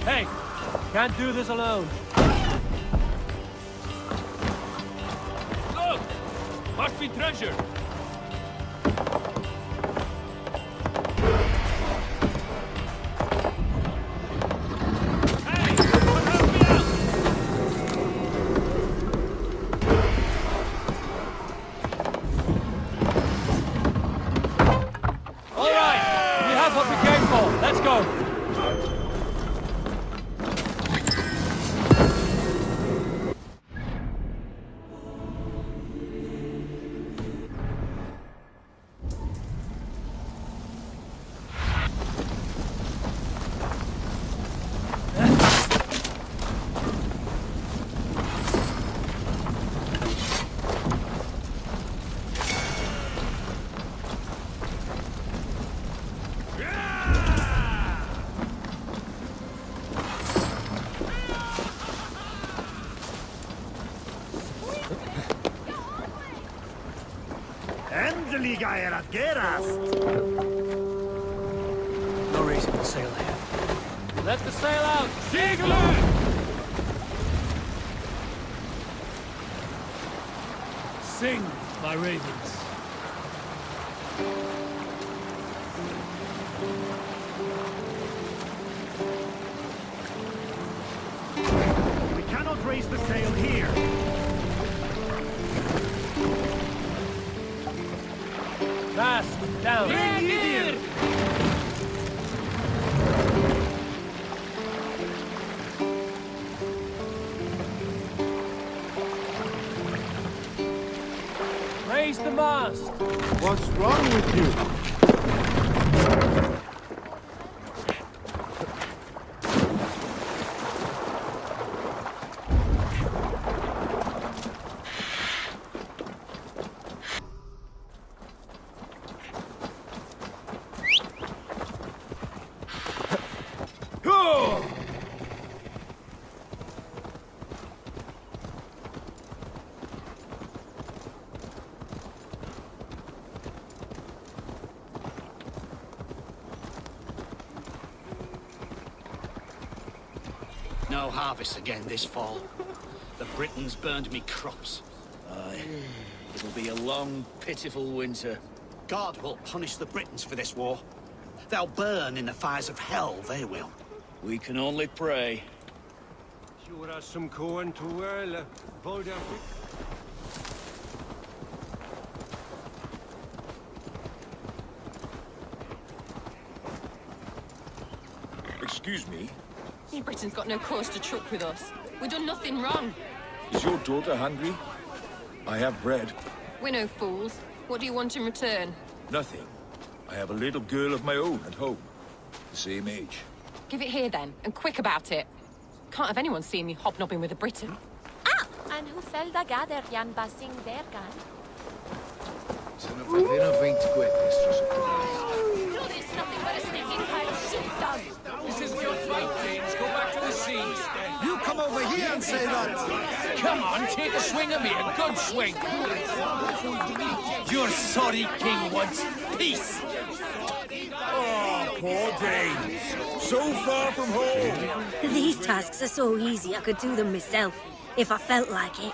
Hey! Can't do this alone. Look! Must be treasure! All right! We have what we came for. Let's go! No reason to sail here. Let the sail out! Sing, my ravens. We cannot raise the sail here. Fast! Down! Raise the mast! What's wrong with you? No harvest again this fall. The Britons burned me crops. Aye. It'll be a long, pitiful winter. God will punish the Britons for this war. They'll burn in the fires of hell, they will. We can only pray. Sure as some corn to whirl, Boda. Excuse me, You Britain's got no cause to truck with us. We've done nothing wrong. is your daughter hungry? I have bread. We're no fools. What do you want in return? Nothing. I have a little girl of my own at home. The same age. Give it here then, and quick about it. Can't have anyone seen me hobnobbing with a Briton. And who fell da gader Jan basing vergan? It's nothing but a stinking pile of shit done. This isn't your fight, James. Go back to the sea. You come over here and say that! Come on, take a swing at me, a good swing. Your sorry king wants peace! Oh, poor Danes. So far from home. These tasks are so easy I could do them myself, if I felt like it.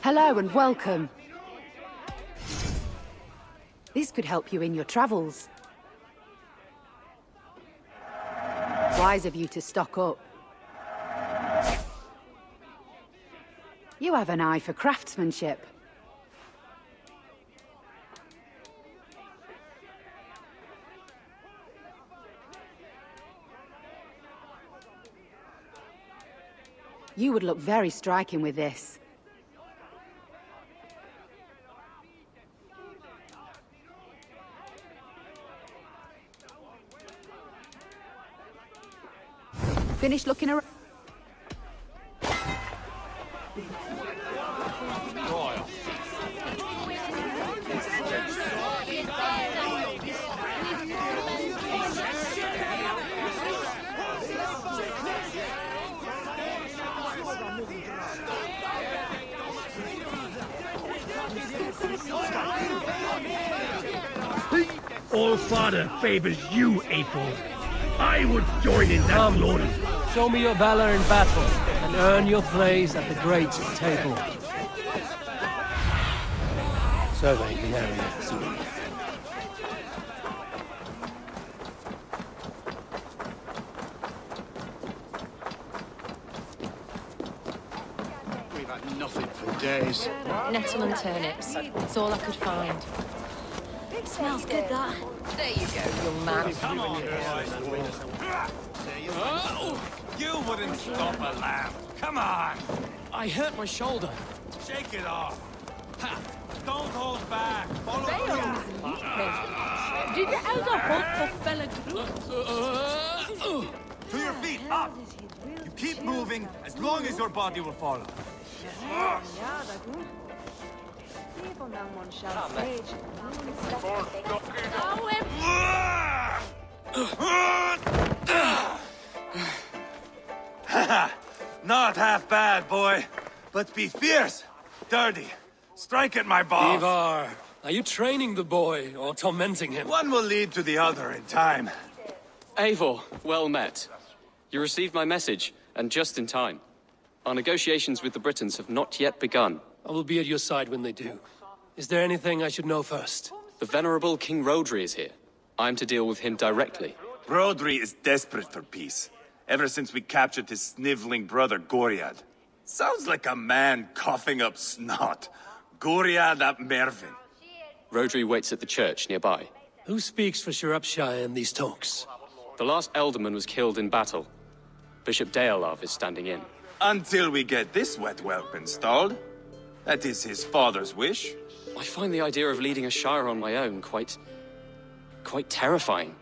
Hello and welcome. This could help you in your travels. Wise of you to stock up. You have an eye for craftsmanship. You would look very striking with this. Finish looking around. All father favors you, April. I would join in that glory. Show me your valor in battle, and earn your place at the great table. Survey the area soon. We've had nothing for days. Nettle and turnips. It's all I could find. Smells good, that. There you go, young man. Come on, you wouldn't stop a lamb. Come on. I hurt my shoulder. Shake it off. Ha. Don't hold back. Follow Did the elder hold for fella group? To your feet, up. You keep moving as long as your body will follow. Not half bad, boy. But be fierce, dirty. Strike at my balls. Ivar, are you training the boy or tormenting him? One will lead to the other in time. Eivor, well met. You received my message, and just in time. Our negotiations with the Britons have not yet begun. I will be at your side when they do. Is there anything I should know first? The venerable King Rodri is here. I am to deal with him directly. Rodri is desperate for peace, ever since we captured his sniveling brother Goriad. Sounds like a man coughing up snot. Goriad ap Mervin. Rodri waits at the church nearby. Who speaks for Shropshire in these talks? The last alderman was killed in battle. Bishop Deolav is standing in. Until we get this wet whelp installed. That is his father's wish. I find the idea of leading a shire on my own quite terrifying.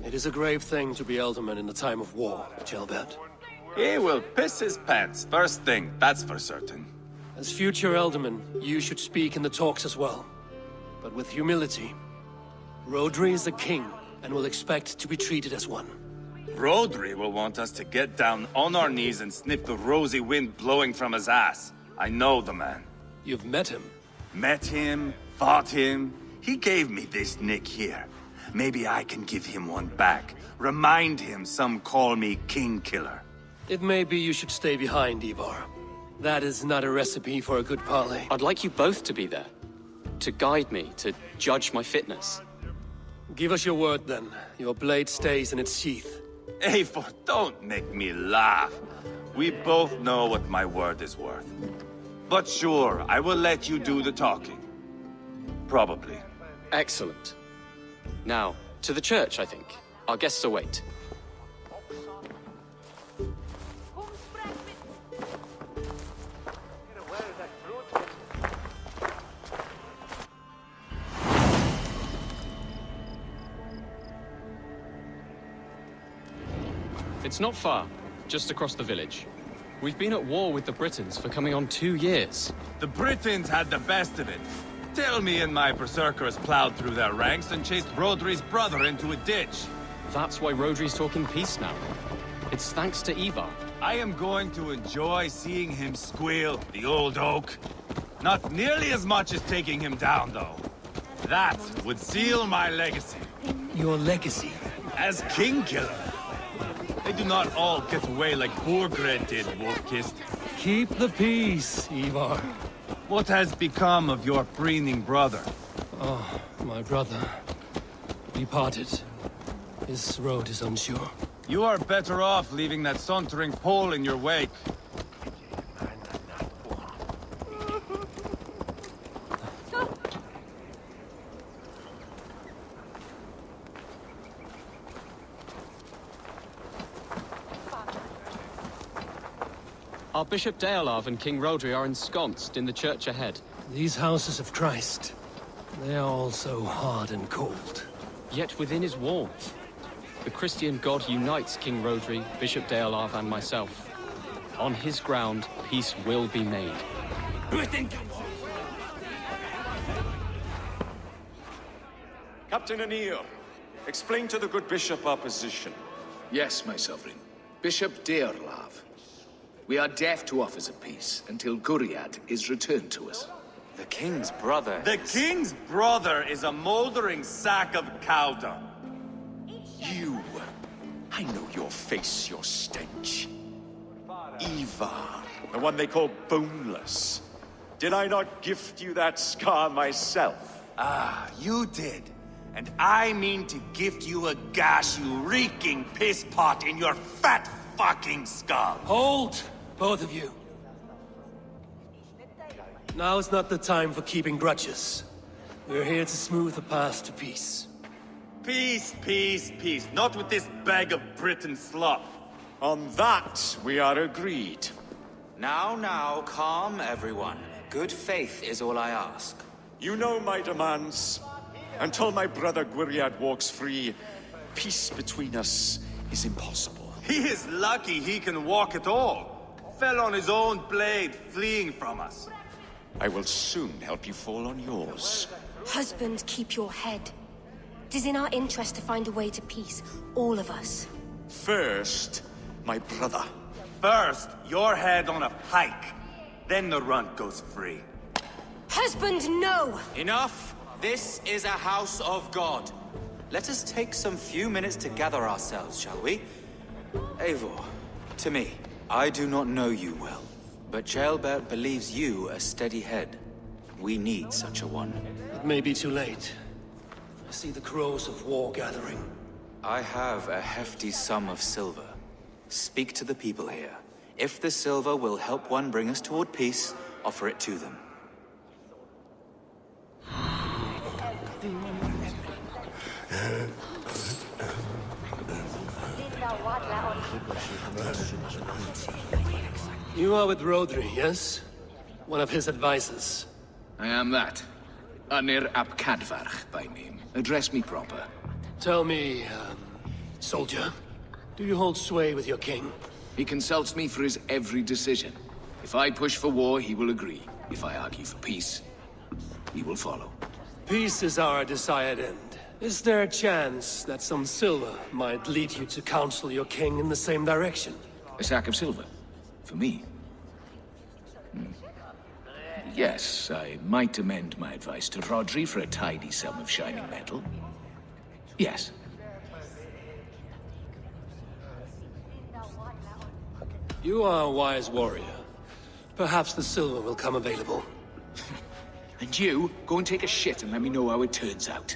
It is a grave thing to be alderman in a time of war, Gelbert. He will piss his pants, first thing, that's for certain. As future alderman, you should speak in the talks as well. But with humility. Rodri is the king, and will expect to be treated as one. Rodri will want us to get down on our knees and sniff the rosy wind blowing from his ass. I know the man. You've met him? Met him, fought him. He gave me this nick here. Maybe I can give him one back. Remind him some call me King Killer. It may be you should stay behind, Ivar. That is not a recipe for a good parley. I'd like you both to be there. To guide me, to judge my fitness. Give us your word, then. Your blade stays in its sheath. Eivor, don't make me laugh. We both know what my word is worth. But sure, I will let you do the talking. Probably. Excellent. Now, to the church, I think. Our guests await. It's not far, just across the village. We've been at war with the Britons for coming on 2 years. The Britons had the best of it. Tell me and my berserkers plowed through their ranks and chased Rodri's brother into a ditch. That's why Rodri's talking peace now. It's thanks to Ivar. I am going to enjoy seeing him squeal, the old oak. Not nearly as much as taking him down, though. That would seal my legacy. Your legacy? As King Killer. They do not all get away like Borgred did, Wolf-Kissed. Keep the peace, Ivar. What has become of your preening brother? Oh, my brother. We parted. His road is unsure. You are better off leaving that sauntering Pole in your wake. Our Bishop Deolav and King Rodri are ensconced in the church ahead. These houses of Christ, they are all so hard and cold. Yet within his walls, the Christian God unites King Rodri, Bishop Deolav, and myself. On his ground, peace will be made. Captain Anir, explain to the good bishop our position. Yes, my sovereign. Bishop Deolav. We are deaf to offers of peace until Guriad is returned to us. The king's brother. The king's brother is a moldering sack of cow dung. You. I know your face, your stench. Ivar, the one they call boneless. Did I not gift you that scar myself? Ah, you did. And I mean to gift you a gash, you reeking piss pot in your fat fucking skull. Hold, both of you. Now is not the time for keeping grudges. We're here to smooth the path to peace. Peace, peace, peace. Not with this bag of Britain slop. On that, we are agreed. Now, calm everyone. Good faith is all I ask. You know my demands. Until my brother Gwiriad walks free, peace between us is impossible. He is lucky he can walk at all. Fell on his own blade, fleeing from us. I will soon help you fall on yours. Husband, keep your head. It is in our interest to find a way to peace, all of us. First, my brother. First, your head on a pike. Then the runt goes free. Husband, no! Enough! This is a house of God. Let us take some few minutes to gather ourselves, shall we? Eivor, to me, I do not know you well, but Ceolbert believes you a steady head. We need such a one. It may be too late. I see the crows of war gathering. I have a hefty sum of silver. Speak to the people here. If the silver will help one bring us toward peace, offer it to them. You are with Rodri, yes? One of his advisors. I am that. Anir ap Cadfarch by name. Address me proper. Tell me, soldier, do you hold sway with your king? He consults me for his every decision. If I push for war, he will agree. If I argue for peace, he will follow. Peace is our desired end. Is there a chance that some silver might lead you to counsel your king in the same direction? A sack of silver? For me? Yes, I might amend my advice to Rodri for a tidy sum of shining metal. Yes. You are a wise warrior. Perhaps the silver will come available. And you, go and take a shit and let me know how it turns out.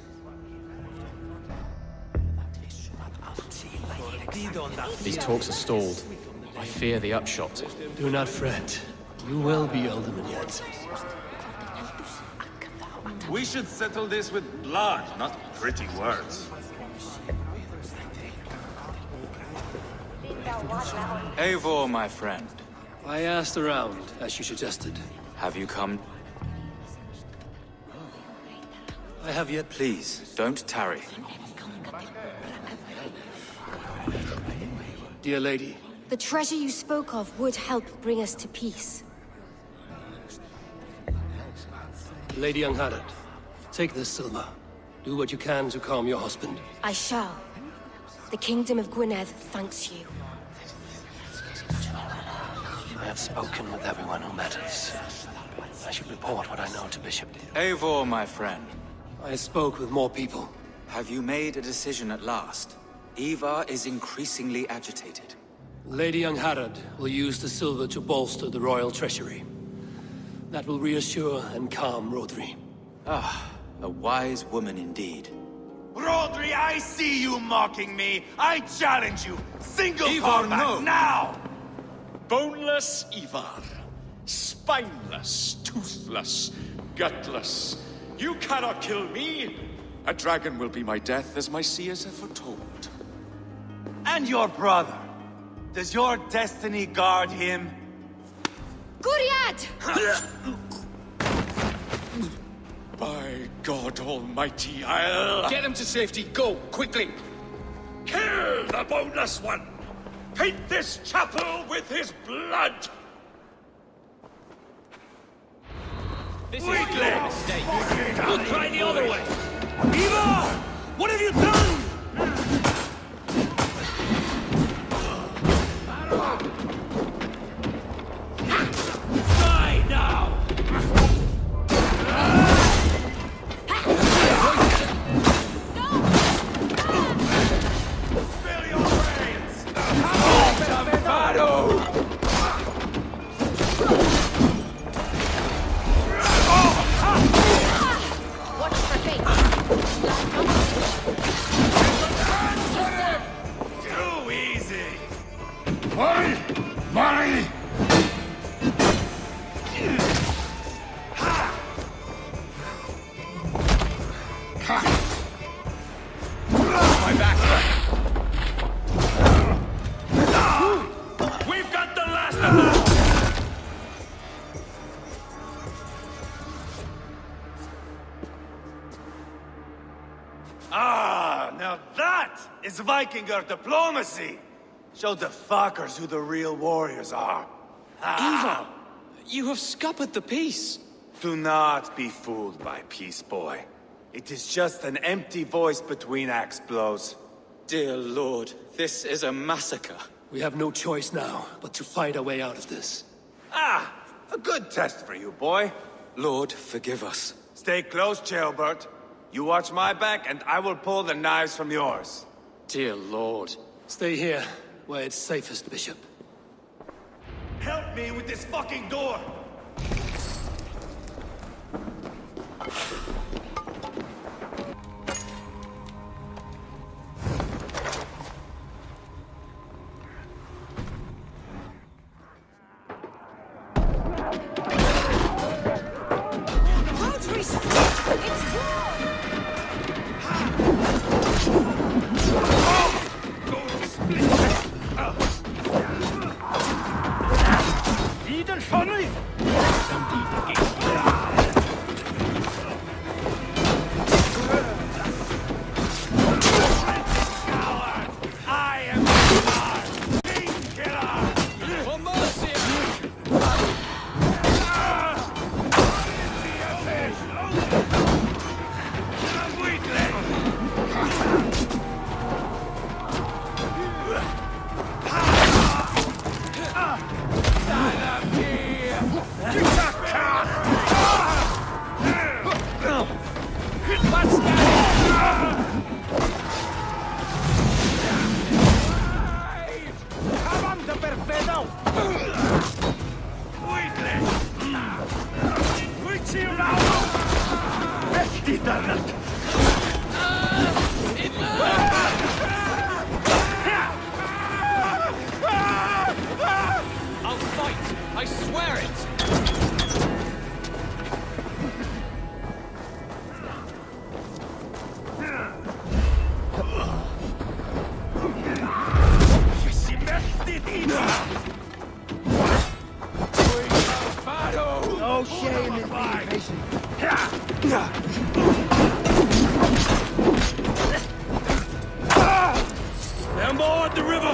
These talks are stalled. I fear the upshot. Do not fret. You will be alderman yet. We should settle this with blood, not pretty words. Eivor, my friend. I asked around, as you suggested. Have you come? I have yet. Please, don't tarry. Dear lady. The treasure you spoke of would help bring us to peace. Lady Angharad, take this silver. Do what you can to calm your husband. I shall. The Kingdom of Gwynedd thanks you. I have spoken with everyone who matters. I should report what I know to Bishop. Eivor, my friend. I spoke with more people. Have you made a decision at last? Ivar is increasingly agitated. Lady Angharad will use the silver to bolster the royal treasury. That will reassure and calm Rodri. Ah, a wise woman indeed. Rodri, I see you mocking me! I challenge you! Single Ivar, combat no. now! Boneless Ivar. Spineless, toothless, gutless. You cannot kill me! A dragon will be my death, as my seers have foretold. And your brother? Does your destiny guard him? Guriad! By God Almighty, I'll... Get him to safety. Go, quickly. Kill the boneless one! Paint this chapel with his blood! This is your mistake. We'll try the other way! Eva! What have you done? Die now! Spill your brains! Watch for fate. Too easy! Money! My back! We've got the last of them! Ah, now that is Vikinger diplomacy! Show the fuckers who the real warriors are. Eva! You have scuppered the peace! Do not be fooled by peace, boy. It is just an empty voice between axe blows. Dear Lord, this is a massacre. We have no choice now but to fight our way out of this. Ah, a good test for you, boy. Lord, forgive us. Stay close, Jailbird. You watch my back, and I will pull the knives from yours. Dear Lord. Stay here, where it's safest, Bishop. Help me with this fucking door! Iden schon nicht! I am the King Killer! For mercy! I'll fight! I swear it! No shame in being patient. Stand at the river!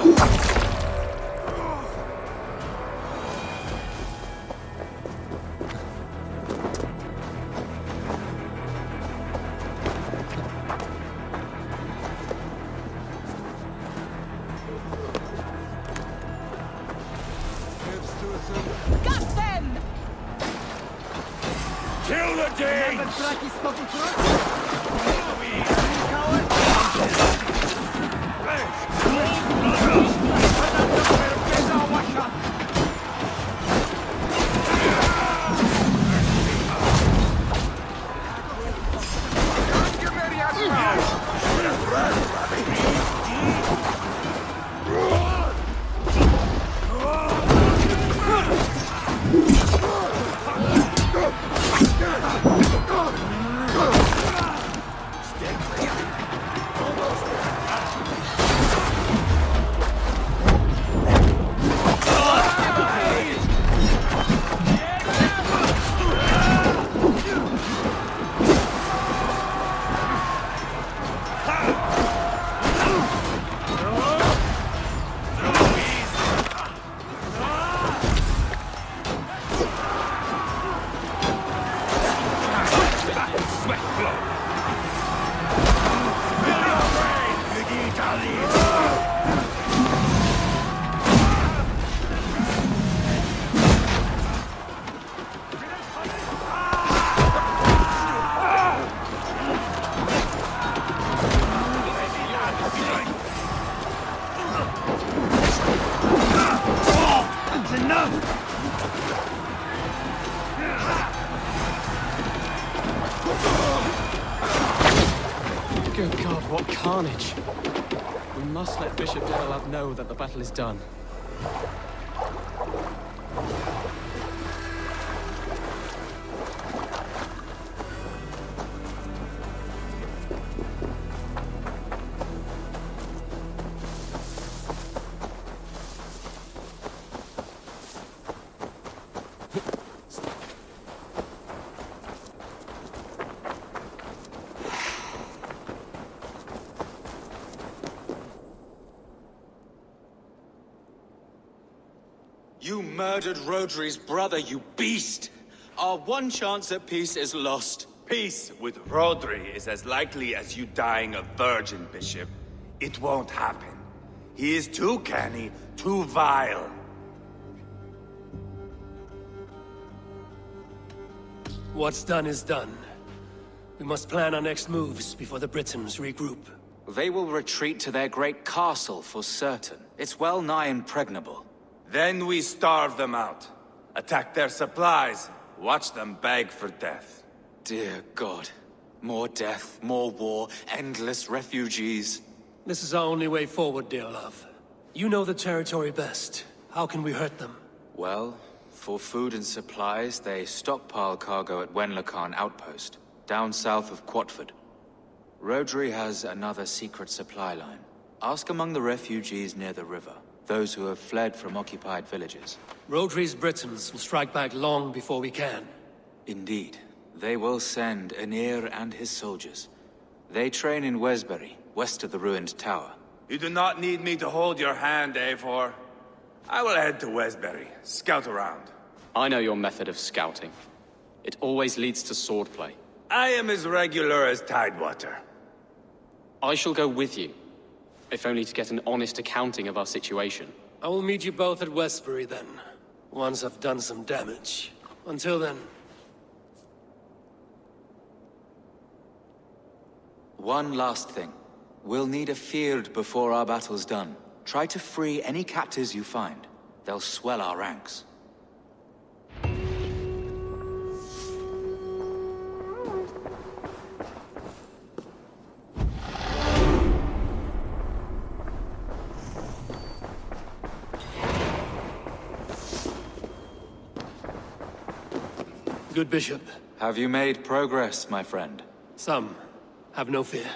Got them! Kill the Danes! Good God, what carnage! We must let Bishop Deolav know that the battle is done. You murdered Rodri's brother, you beast! Our one chance at peace is lost. Peace with Rodri is as likely as you dying a virgin, Bishop. It won't happen. He is too canny, too vile. What's done is done. We must plan our next moves before the Britons regroup. They will retreat to their great castle for certain. It's well nigh impregnable. Then we starve them out. Attack their supplies. Watch them beg for death. Dear God. More death, more war, endless refugees. This is our only way forward, Deolav. You know the territory best. How can we hurt them? Well, for food and supplies, they stockpile cargo at Wenlacan Outpost, down south of Quatford. Rodri has another secret supply line. Ask among the refugees near the river. Those who have fled from occupied villages. Rodri's Britons will strike back long before we can. Indeed. They will send Aenir and his soldiers. They train in Wesbury, west of the ruined tower. You do not need me to hold your hand, Eivor. I will head to Wesbury, scout around. I know your method of scouting. It always leads to swordplay. I am as regular as Tidewater. I shall go with you. If only to get an honest accounting of our situation. I will meet you both at Westbury then, once I've done some damage. Until then... One last thing. We'll need a field before our battle's done. Try to free any captives you find. They'll swell our ranks. Good Bishop. Have you made progress, my friend? Some. Have no fear.